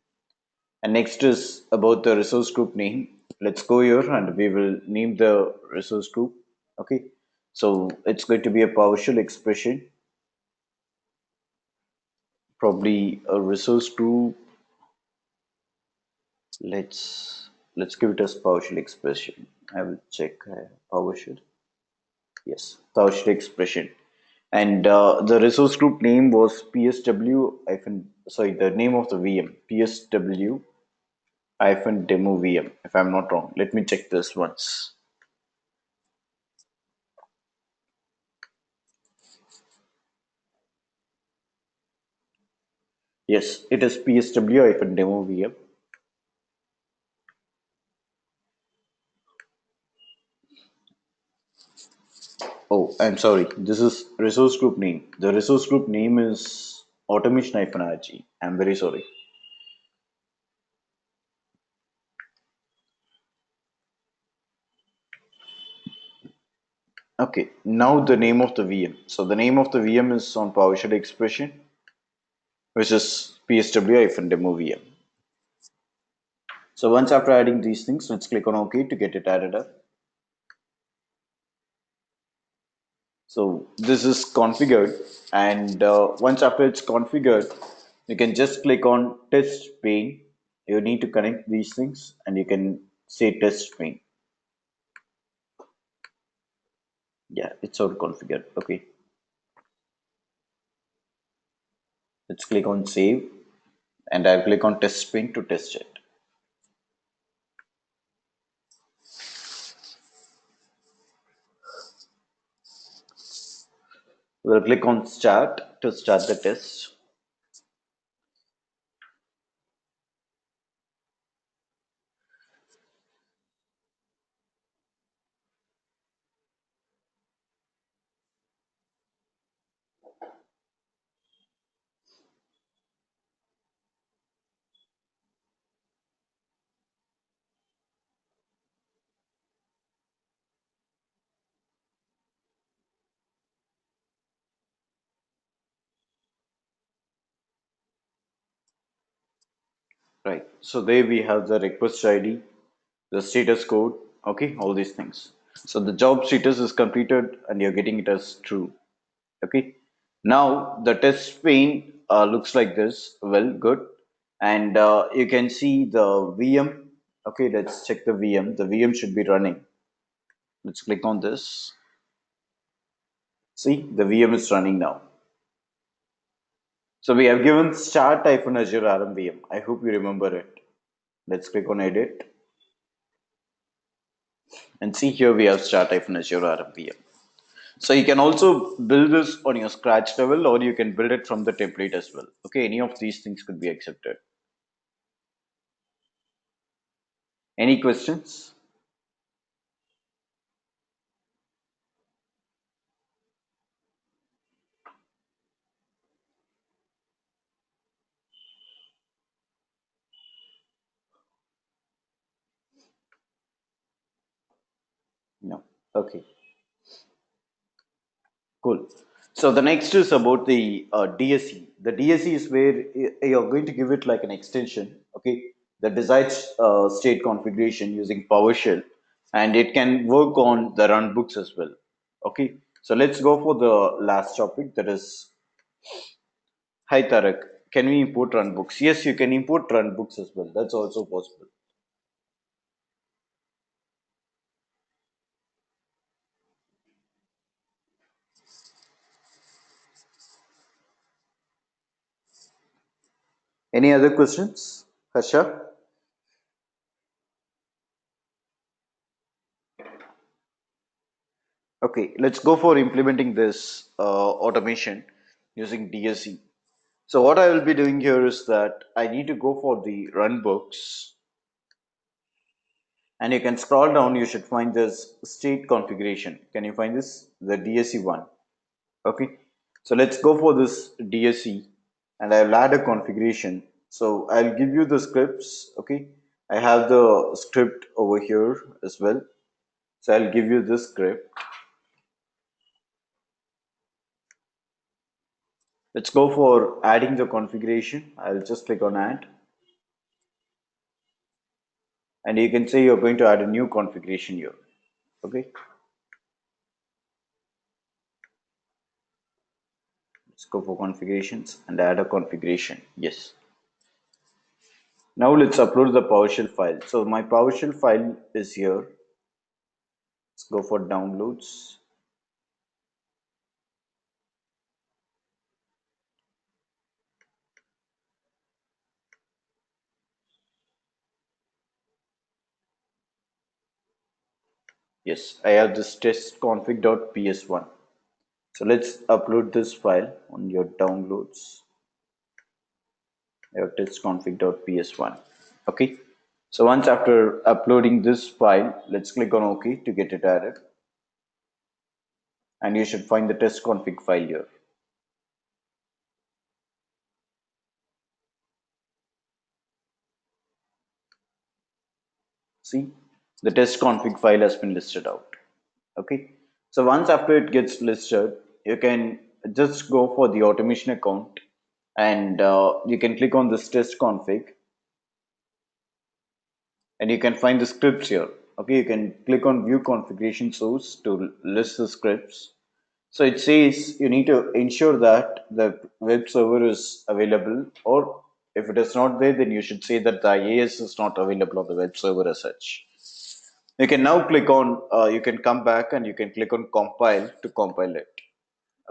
And next is about the resource group name. Let's go here and we will name the resource group. Okay, so it's going to be a PowerShell expression, probably a resource group. Let's give it as PowerShell expression. I will check PowerShell. Yes, PowerShell expression. And the resource group name was PSW hyphen, sorry, the name of the VM, PSW hyphen demo VM, if I'm not wrong. Let me check this once. Yes, it is PSW hyphen demo VM. Oh, I'm sorry. This is resource group name. The resource group name is automation hyphen RG. I'm very sorry. Okay, now the name of the VM. So the name of the VM is on PowerShell expression, which is PSW-demo VM. So once after adding these things, let's click on OK to get it added up. So this is configured, and once after it's configured, you can just click on test pane. You need to connect these things, and you can say test pane. Yeah, it's all configured. Okay, let's click on save, and I'll click on test pane to test it. We'll click on start to start the test. Right. So there we have the request ID, the status code, okay, all these things. So the job status is completed and you're getting it as true. Okay. Now the test pane looks like this. Well, good. And you can see the VM. Okay, let's check the VM. The VM should be running. Let's click on this. See, the VM is running now. So we have given start Azure RM VM. I hope you remember it. Let's click on edit. And see here we have start Azure RM VM. So you can also build this on your scratch level or you can build it from the template as well. Okay, any of these things could be accepted. Any questions? No. Okay, cool. So the next is about the DSE. The DSE is where you're going to give it like an extension, okay, the desired state configuration using PowerShell, and it can work on the run books as well. Okay, so let's go for the last topic, that is, hi Tarak, can we import run books? Yes, you can import run books as well. That's also possible. Any other questions, Harsha? Okay, let's go for implementing this automation using DSE. So what I will be doing here is that I need to go for the run books, and you can scroll down. You should find this state configuration. Can you find this? The DSE one. Okay. So let's go for this DSE, and I'll add a configuration. So I'll give you the scripts. Okay. I have the script over here as well. So I'll give you this script. Let's go for adding the configuration. I'll just click on add, and you can say you're going to add a new configuration here. Okay. Let's go for configurations and add a configuration. Yes. Now let's upload the PowerShell file. So my PowerShell file is here. Let's go for downloads. Yes, I have this testconfig.ps1. So let's upload this file on your downloads. Your testconfig.ps1. Okay. So once after uploading this file, let's click on OK to get it added. And you should find the test config file here. See, the test config file has been listed out. Okay. So once after it gets listed, you can just go for the automation account, and you can click on this test config, and you can find the scripts here. Okay, you can click on view configuration source to list the scripts. So it says you need to ensure that the web server is available, or if it is not there, then you should say that the IAS is not available on the web server as such. You can now click on, you can come back and you can click on compile to compile it.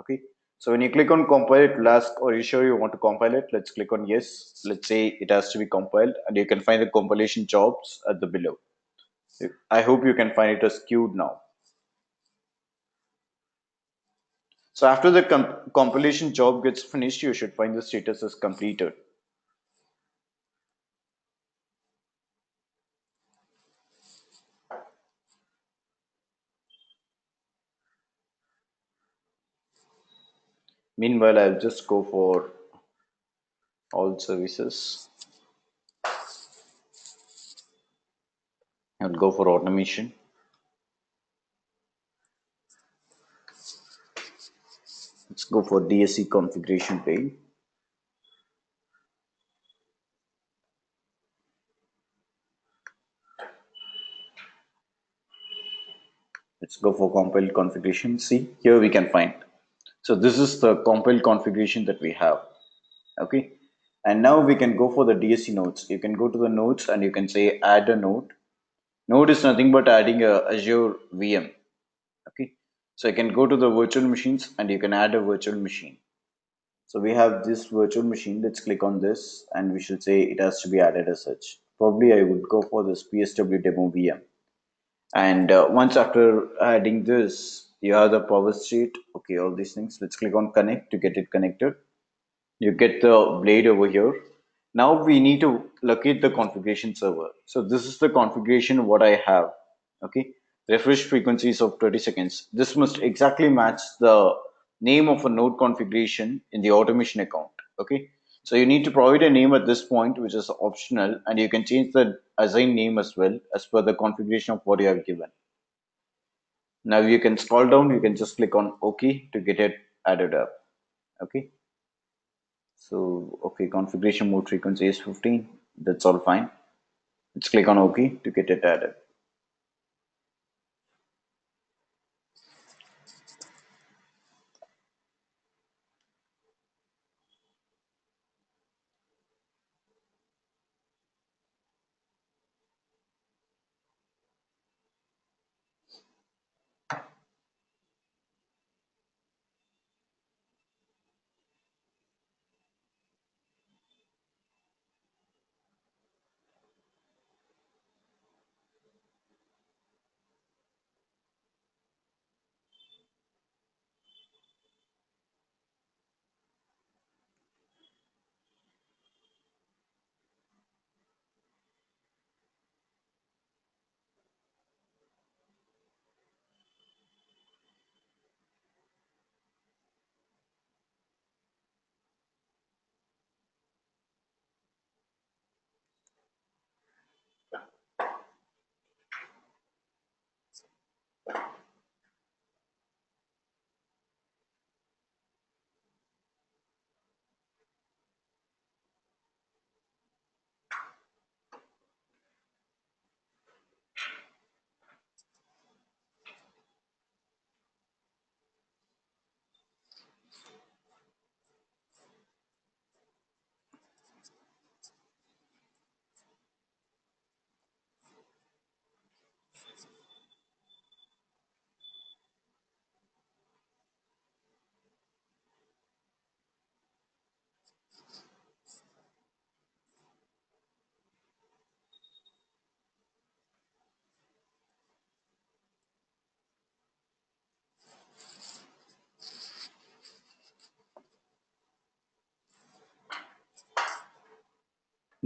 Okay. So when you click on compile, it will ask, are you sure you want to compile it? Let's click on yes. Let's say it has to be compiled, and you can find the compilation jobs at the below. I hope you can find it as queued now. So after the compilation job gets finished, you should find the status as completed. Meanwhile, I'll just go for all services. I'll go for automation. Let's go for DSE configuration pane. Let's go for compiled configuration. See, here we can find. So this is the compiled configuration that we have. Okay. And now we can go for the DSE nodes. You can go to the nodes and you can say add a node. Node is nothing but adding a Azure VM. Okay. So you can go to the virtual machines and you can add a virtual machine. So we have this virtual machine. Let's click on this and we should say it has to be added as such. Probably I would go for this PSW demo VM. And once after adding this, you have the power state. Okay, all these things. Let's click on connect to get it connected. You get the blade over here. Now we need to locate the configuration server. So this is the configuration what I have. Okay, refresh frequencies of 20 seconds. This must exactly match the name of a node configuration in the automation account. Okay, so you need to provide a name at this point, which is optional, and you can change the assign name as well as per the configuration of what you have given. Now you can scroll down, you can just click on OK to get it added up. Okay. So, okay, configuration mode frequency is 15. That's all fine. Let's click on OK to get it added.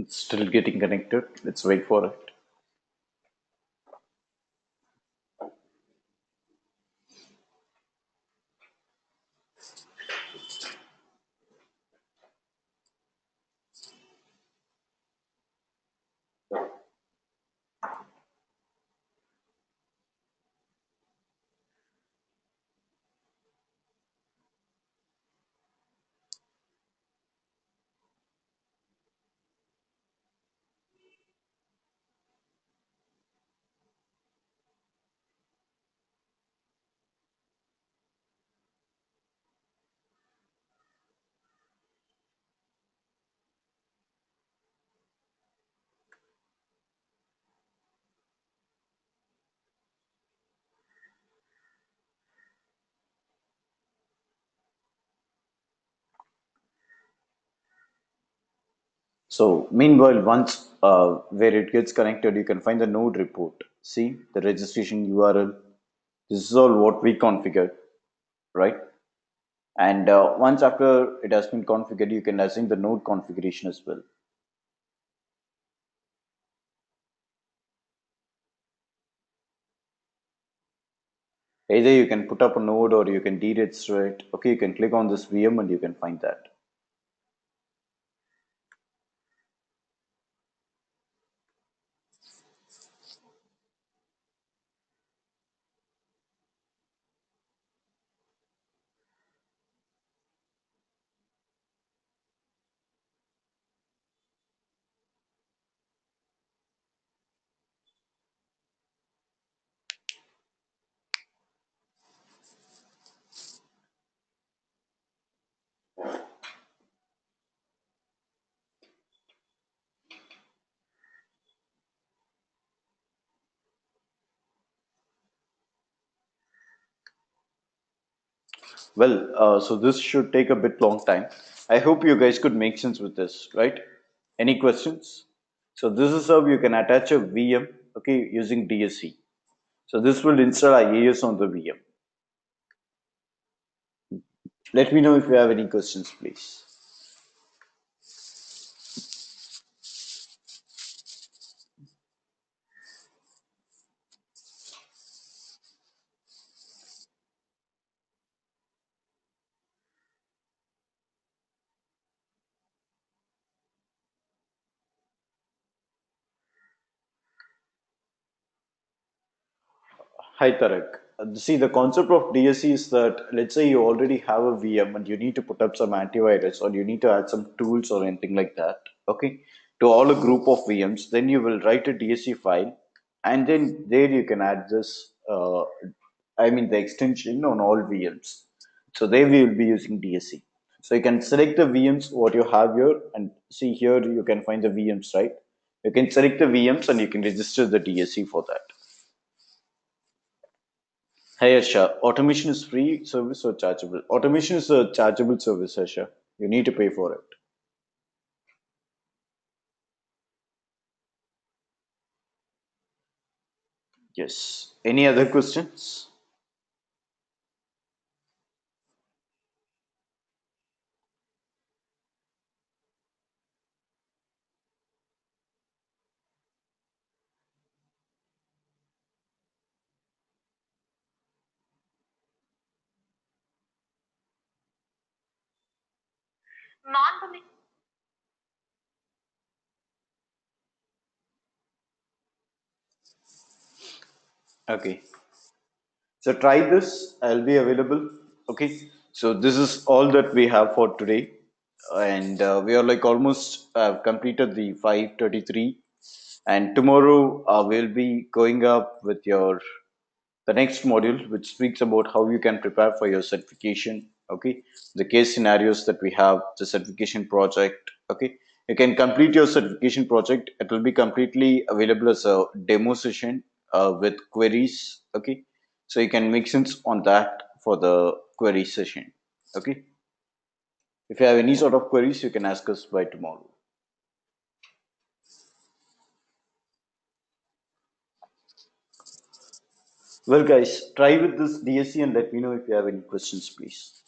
It's still getting connected. Let's wait for it. So meanwhile, once where it gets connected, you can find the node report. See the registration URL. This is all what we configured, right? And once after it has been configured, you can assign the node configuration as well. Either you can put up a node or you can deregister it. Okay, you can click on this VM and you can find that. Well, so this should take a bit long time. I hope you guys could make sense with this, right? Any questions? So this is how you can attach a VM, okay, using DSC. So this will install IAS on the VM. Let me know if you have any questions, please. Hi Tarak. See, the concept of DSC is that let's say you already have a VM and you need to put up some antivirus or you need to add some tools or anything like that, okay, to all a group of VMs, then you will write a DSC file and then there you can add this, I mean, the extension on all VMs. So there we will be using DSC. So you can select the VMs what you have here and see here you can find the VMs, right? You can select the VMs and you can register the DSC for that. Hey Asha, automation is free service or chargeable? Automation is a chargeable service, Asha. You need to pay for it. Yes. Any other questions? Okay. So try this. I'll be available. Okay. So this is all that we have for today, and we are like almost completed the 533, and tomorrow we'll be going up with your the next module, which speaks about how you can prepare for your certification. Okay, the case scenarios that we have, the certification project. Okay, you can complete your certification project. It will be completely available as a demo session with queries. Okay, so you can make sense on that for the query session. Okay, if you have any sort of queries, you can ask us by tomorrow. Well, guys, try with this DSC and let me know if you have any questions, please.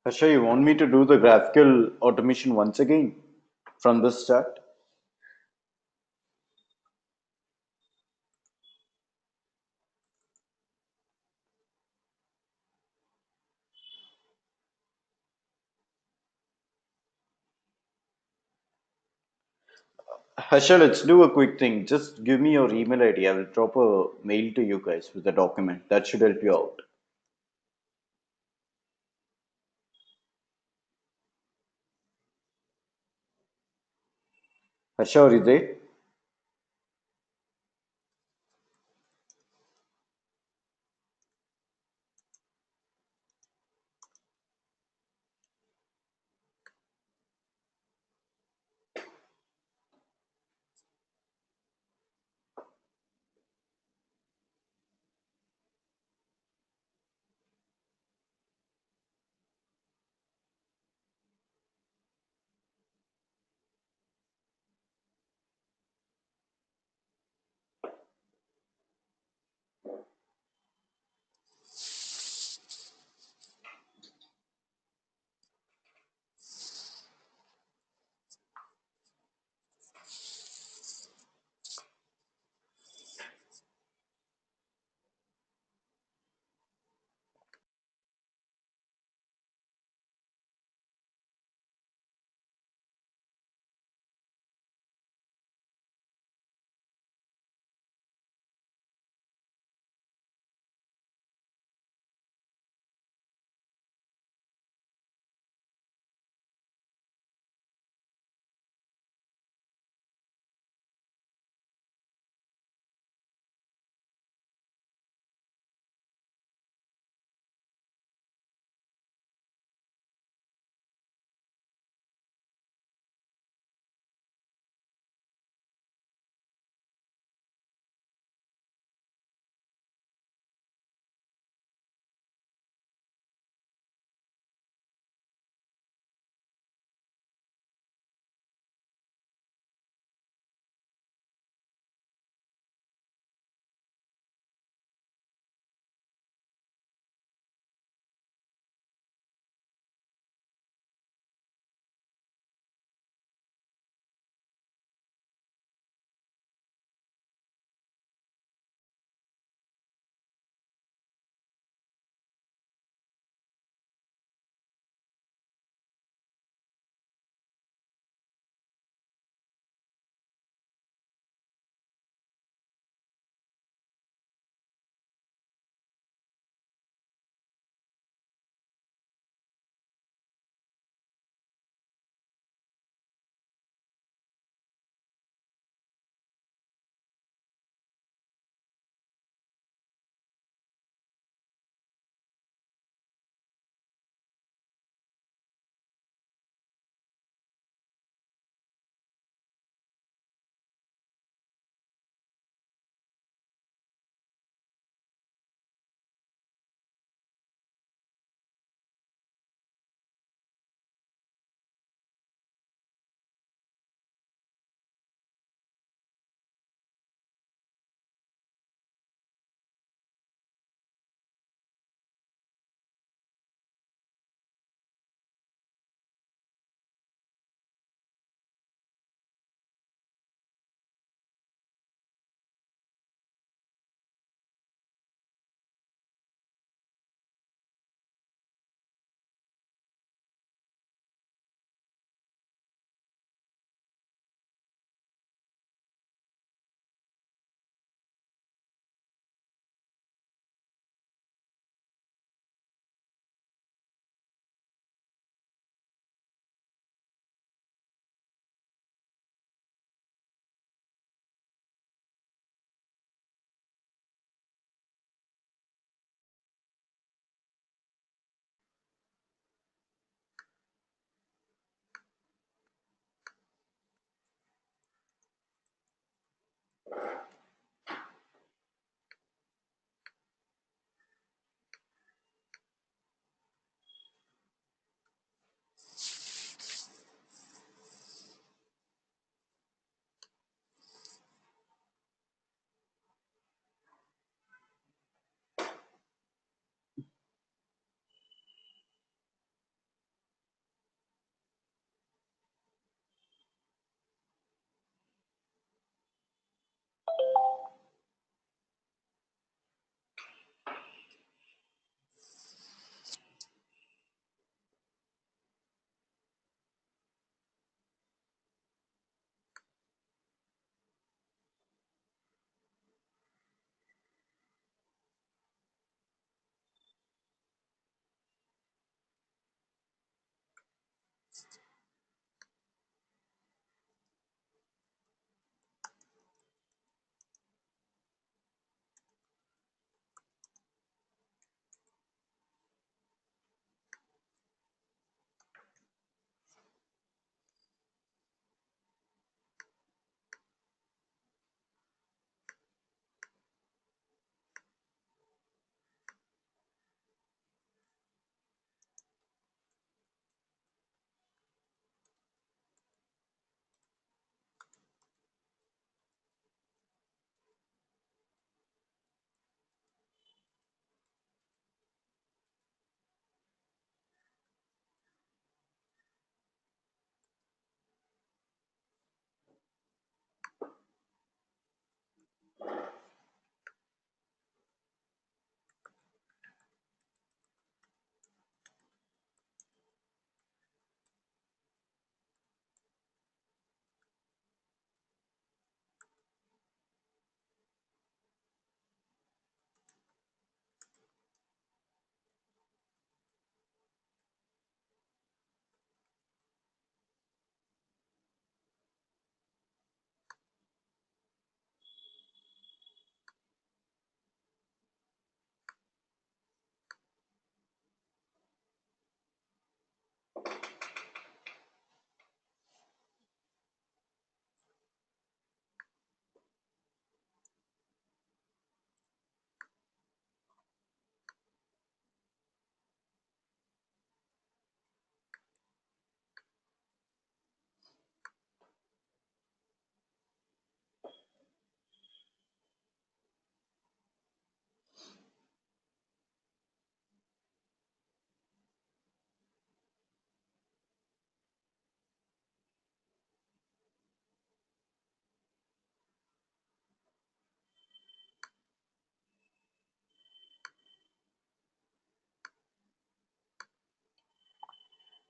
Harsha, you want me to do the graphical automation once again from the start? Harsha, let's do a quick thing. Just give me your email ID. I will drop a mail to you guys with a document. That should help you out. Harsha, are you there?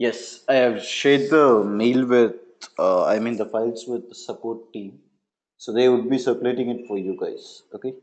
Yes, I have shared the mail with the files with the support team, so they would be circulating it for you guys. Okay.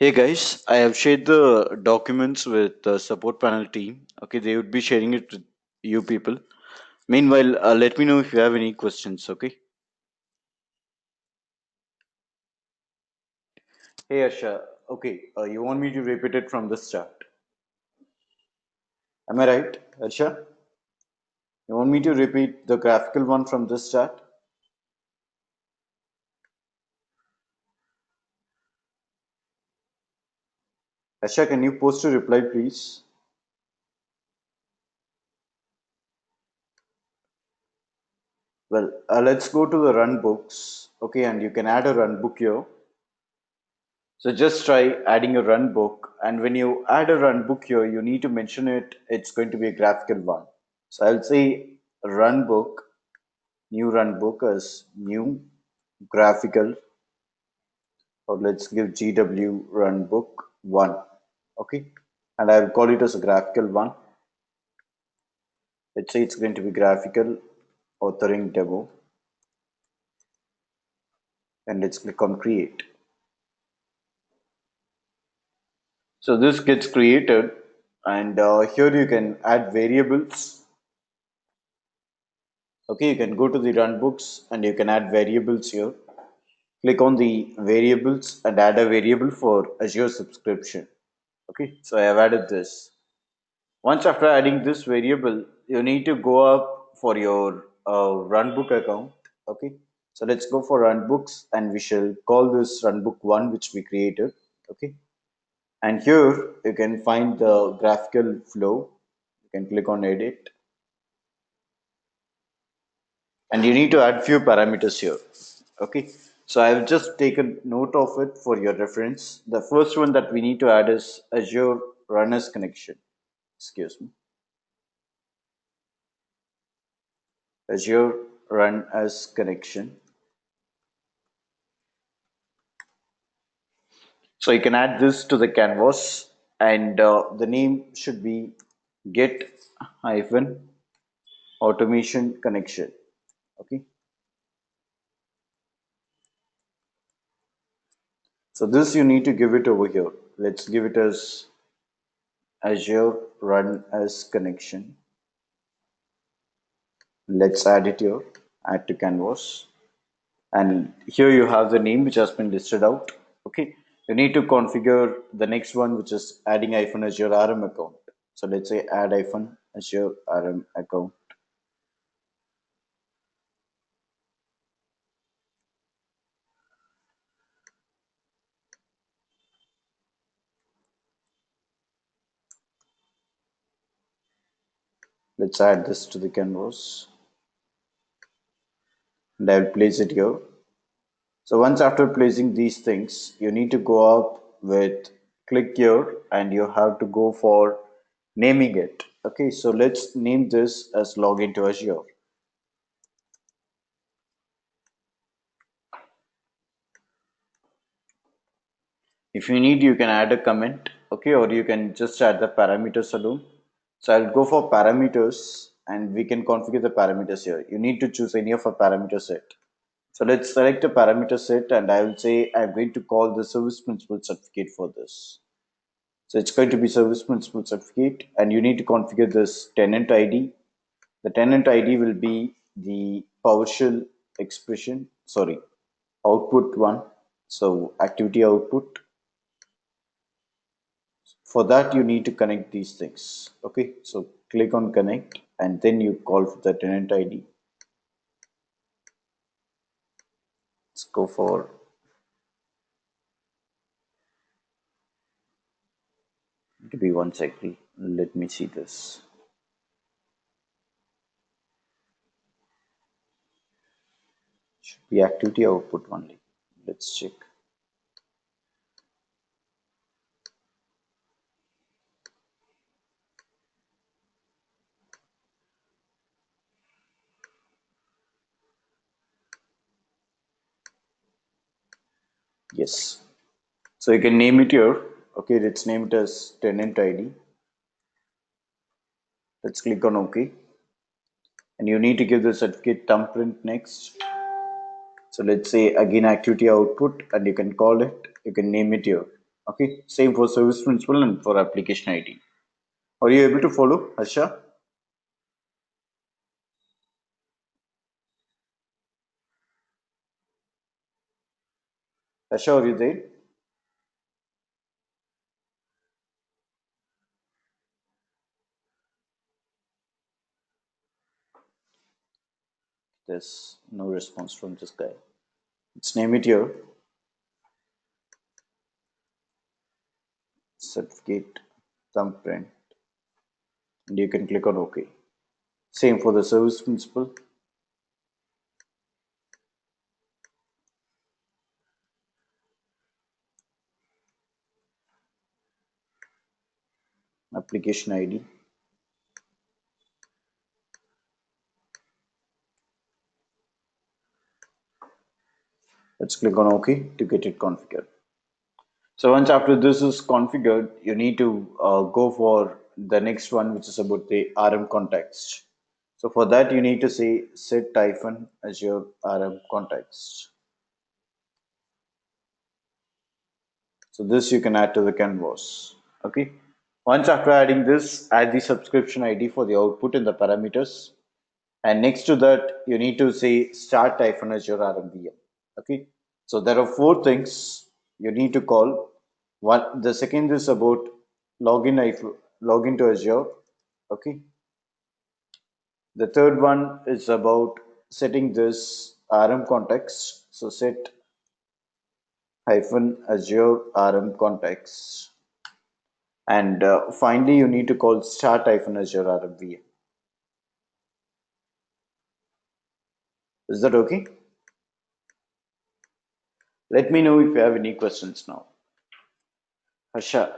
Hey guys, I have shared the documents with the support panel team. Okay, they would be sharing it with you people. Meanwhile, let me know if you have any questions. Okay. Hey Asha. Okay, you want me to repeat it from the start? Am I right, Asha? You want me to repeat the graphical one from the start? Asha, can you post a reply, please? Well, let's go to the run books. Okay, and you can add a run book here. So just try adding a run book, and when you add a run book here, you need to mention it. It's going to be a graphical one. So I'll say run book, new run book as new graphical, or let's give GW run book one. Okay, and I'll call it as a graphical one. Let's say it's going to be graphical authoring demo, and let's click on create. So this gets created, and here you can add variables. Okay, you can go to the run books and you can add variables here. Click on the variables and add a variable for Azure subscription. Okay, so I have added this. Once after adding this variable, you need to go up for your runbook account. Okay, so let's go for runbooks and we shall call this runbook one which we created. Okay, and here you can find the graphical flow. You can click on edit and you need to add few parameters here. Okay, so I've just taken note of it for your reference. The first one that we need to add is Azure runners connection. Excuse me, Azure run as connection. So you can add this to the canvas, and the name should be get hyphen automation connection. Okay, so this you need to give it over here. Let's give it as Azure run as connection. Let's add it here, add to canvas. And here you have the name which has been listed out. Okay, you need to configure the next one, which is adding hyphen Azure RM account. So let's say add hyphen Azure RM account. Let's add this to the canvas and I will place it here. So once after placing these things, you need to go up with click here and you have to go for naming it. Okay, so let's name this as login to Azure. If you need, you can add a comment, okay, or you can just add the parameters alone. So I'll go for parameters and we can configure the parameters here. You need to choose any of a parameter set. So let's select a parameter set and I will say I'm going to call the service principal certificate for this. So it's going to be service principal certificate and you need to configure this tenant ID. The tenant ID will be the PowerShell expression, sorry, output one. So activity output. For that, you need to connect these things. Okay, so click on connect and then you call for the tenant ID. Let's go for to be 1 second. Let me see this. Should be activity output only. Let's check. Yes. So you can name it here. Okay, let's name it as tenant ID. Let's click on OK. And you need to give the certificate thumbprint next. So let's say again activity output and you can call it, you can name it here. Okay, same for service principal and for application ID. Are you able to follow, Harsha? Harsha, are you there? There's no response from this guy. Let's name it here. Certificate thumbprint. And you can click on OK. Same for the service principal, application ID. Let's click on OK to get it configured. So once after this is configured, you need to go for the next one, which is about the RM context. So for that, you need to say set hyphen Azure RM context. So this you can add to the canvas. Okay. Once after adding this, add the subscription ID for the output in the parameters. And next to that, you need to say start hyphen Azure RMVM. Okay. So there are four things you need to call. One, the second is about login to Azure. Okay. The third one is about setting this RM context. So set hyphen Azure RM context. And finally, you need to call start hyphen Azure RMVM. Is that okay? Let me know if you have any questions now. Harsha.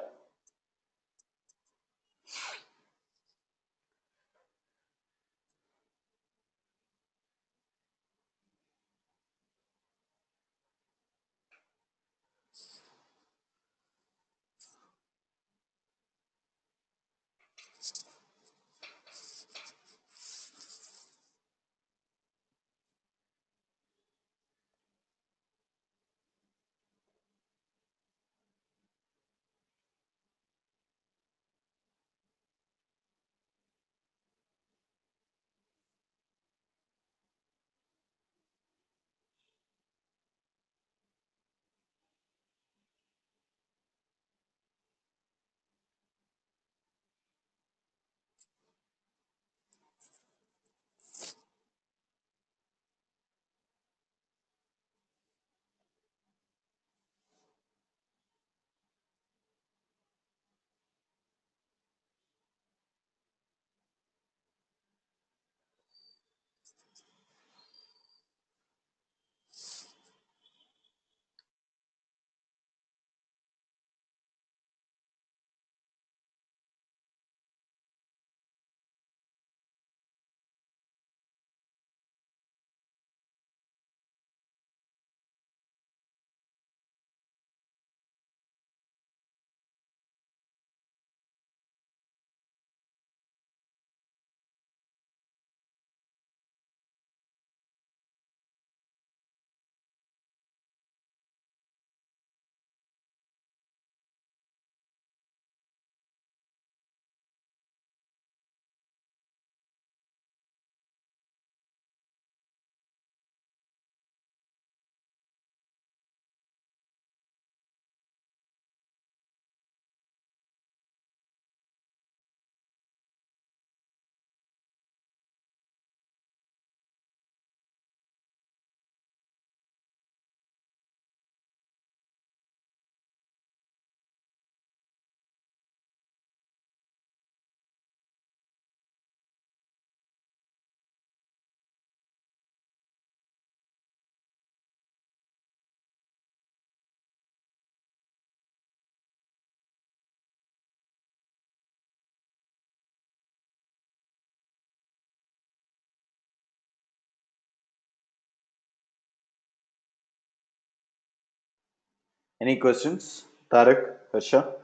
Any questions? Tarak, Harsha?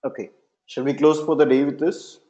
Okay. Shall we close for the day with this?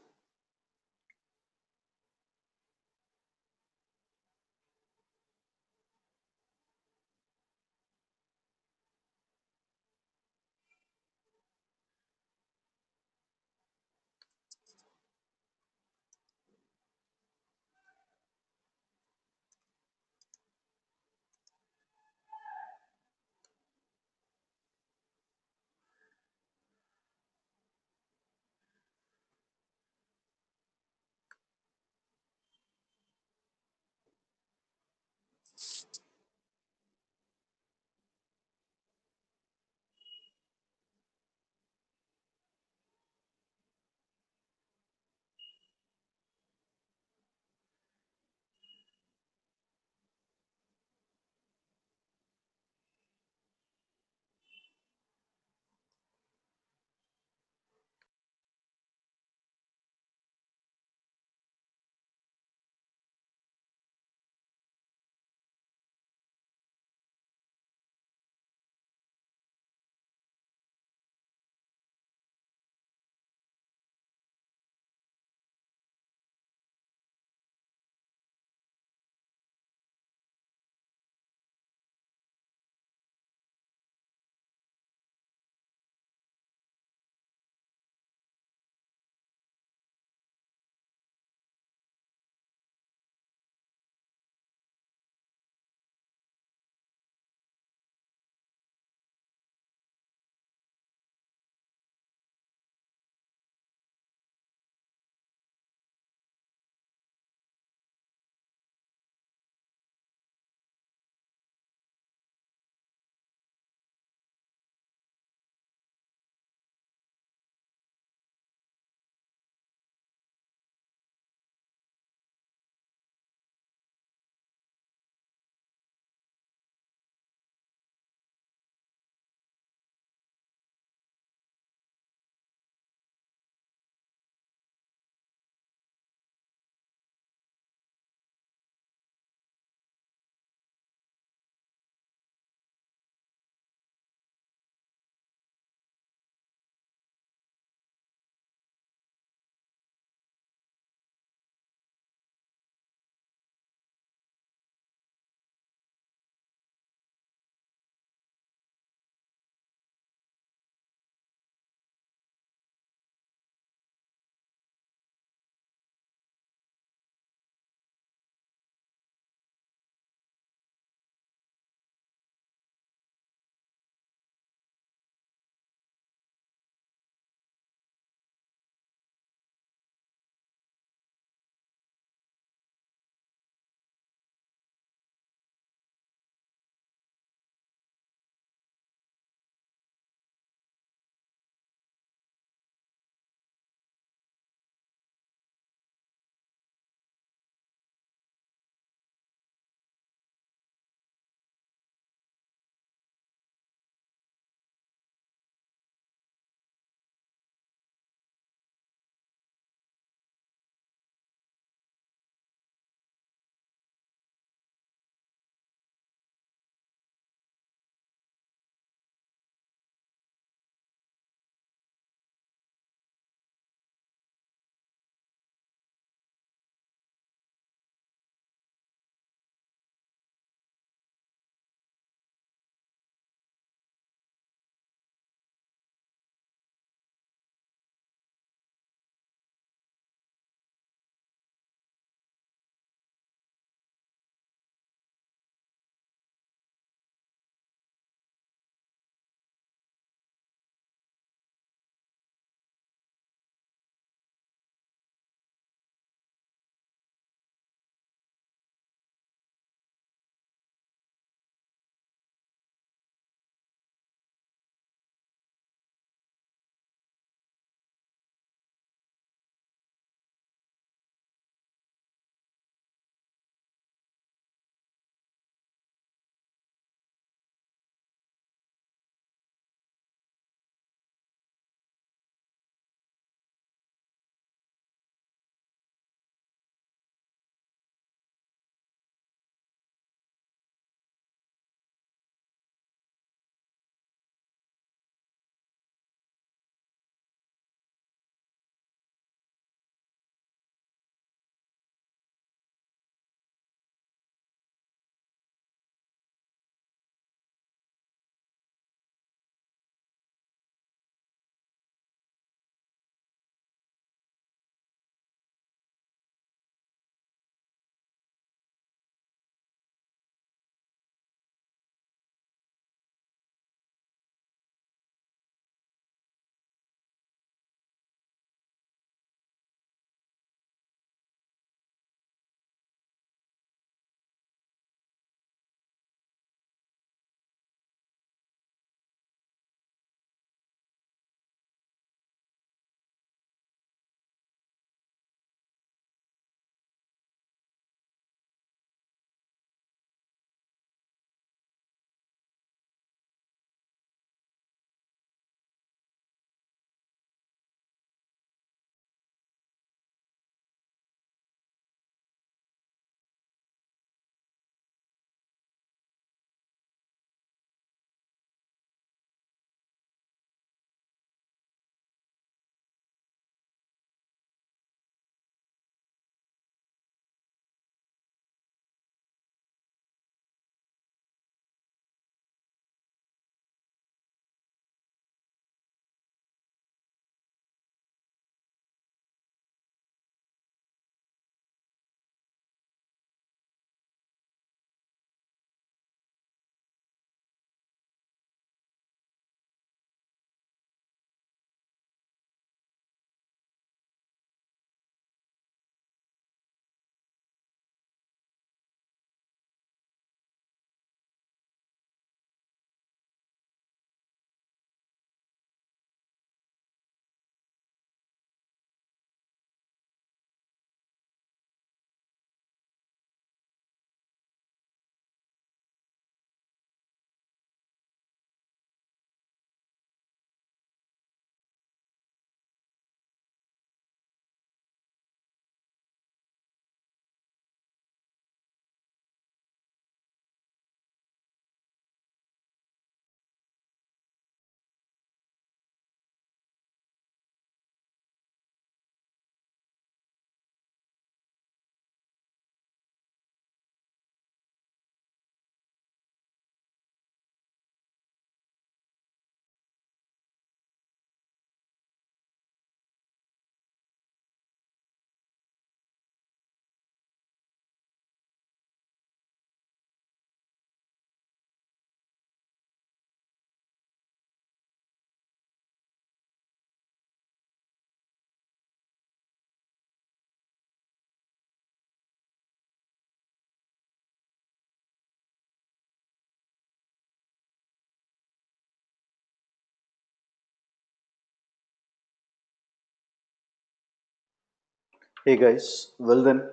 Hey guys, well then,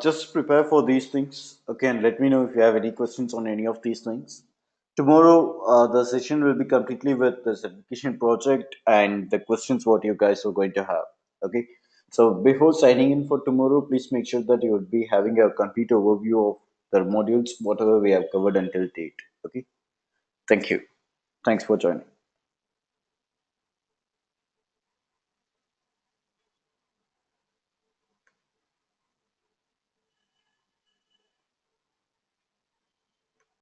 just prepare for these things. Okay, and let me know if you have any questions on any of these things. Tomorrow, the session will be completely with the certification project and the questions what you guys are going to have. Okay, so before signing in for tomorrow, please make sure that you would be having a complete overview of the modules, whatever we have covered until date. Okay, thank you. Thanks for joining.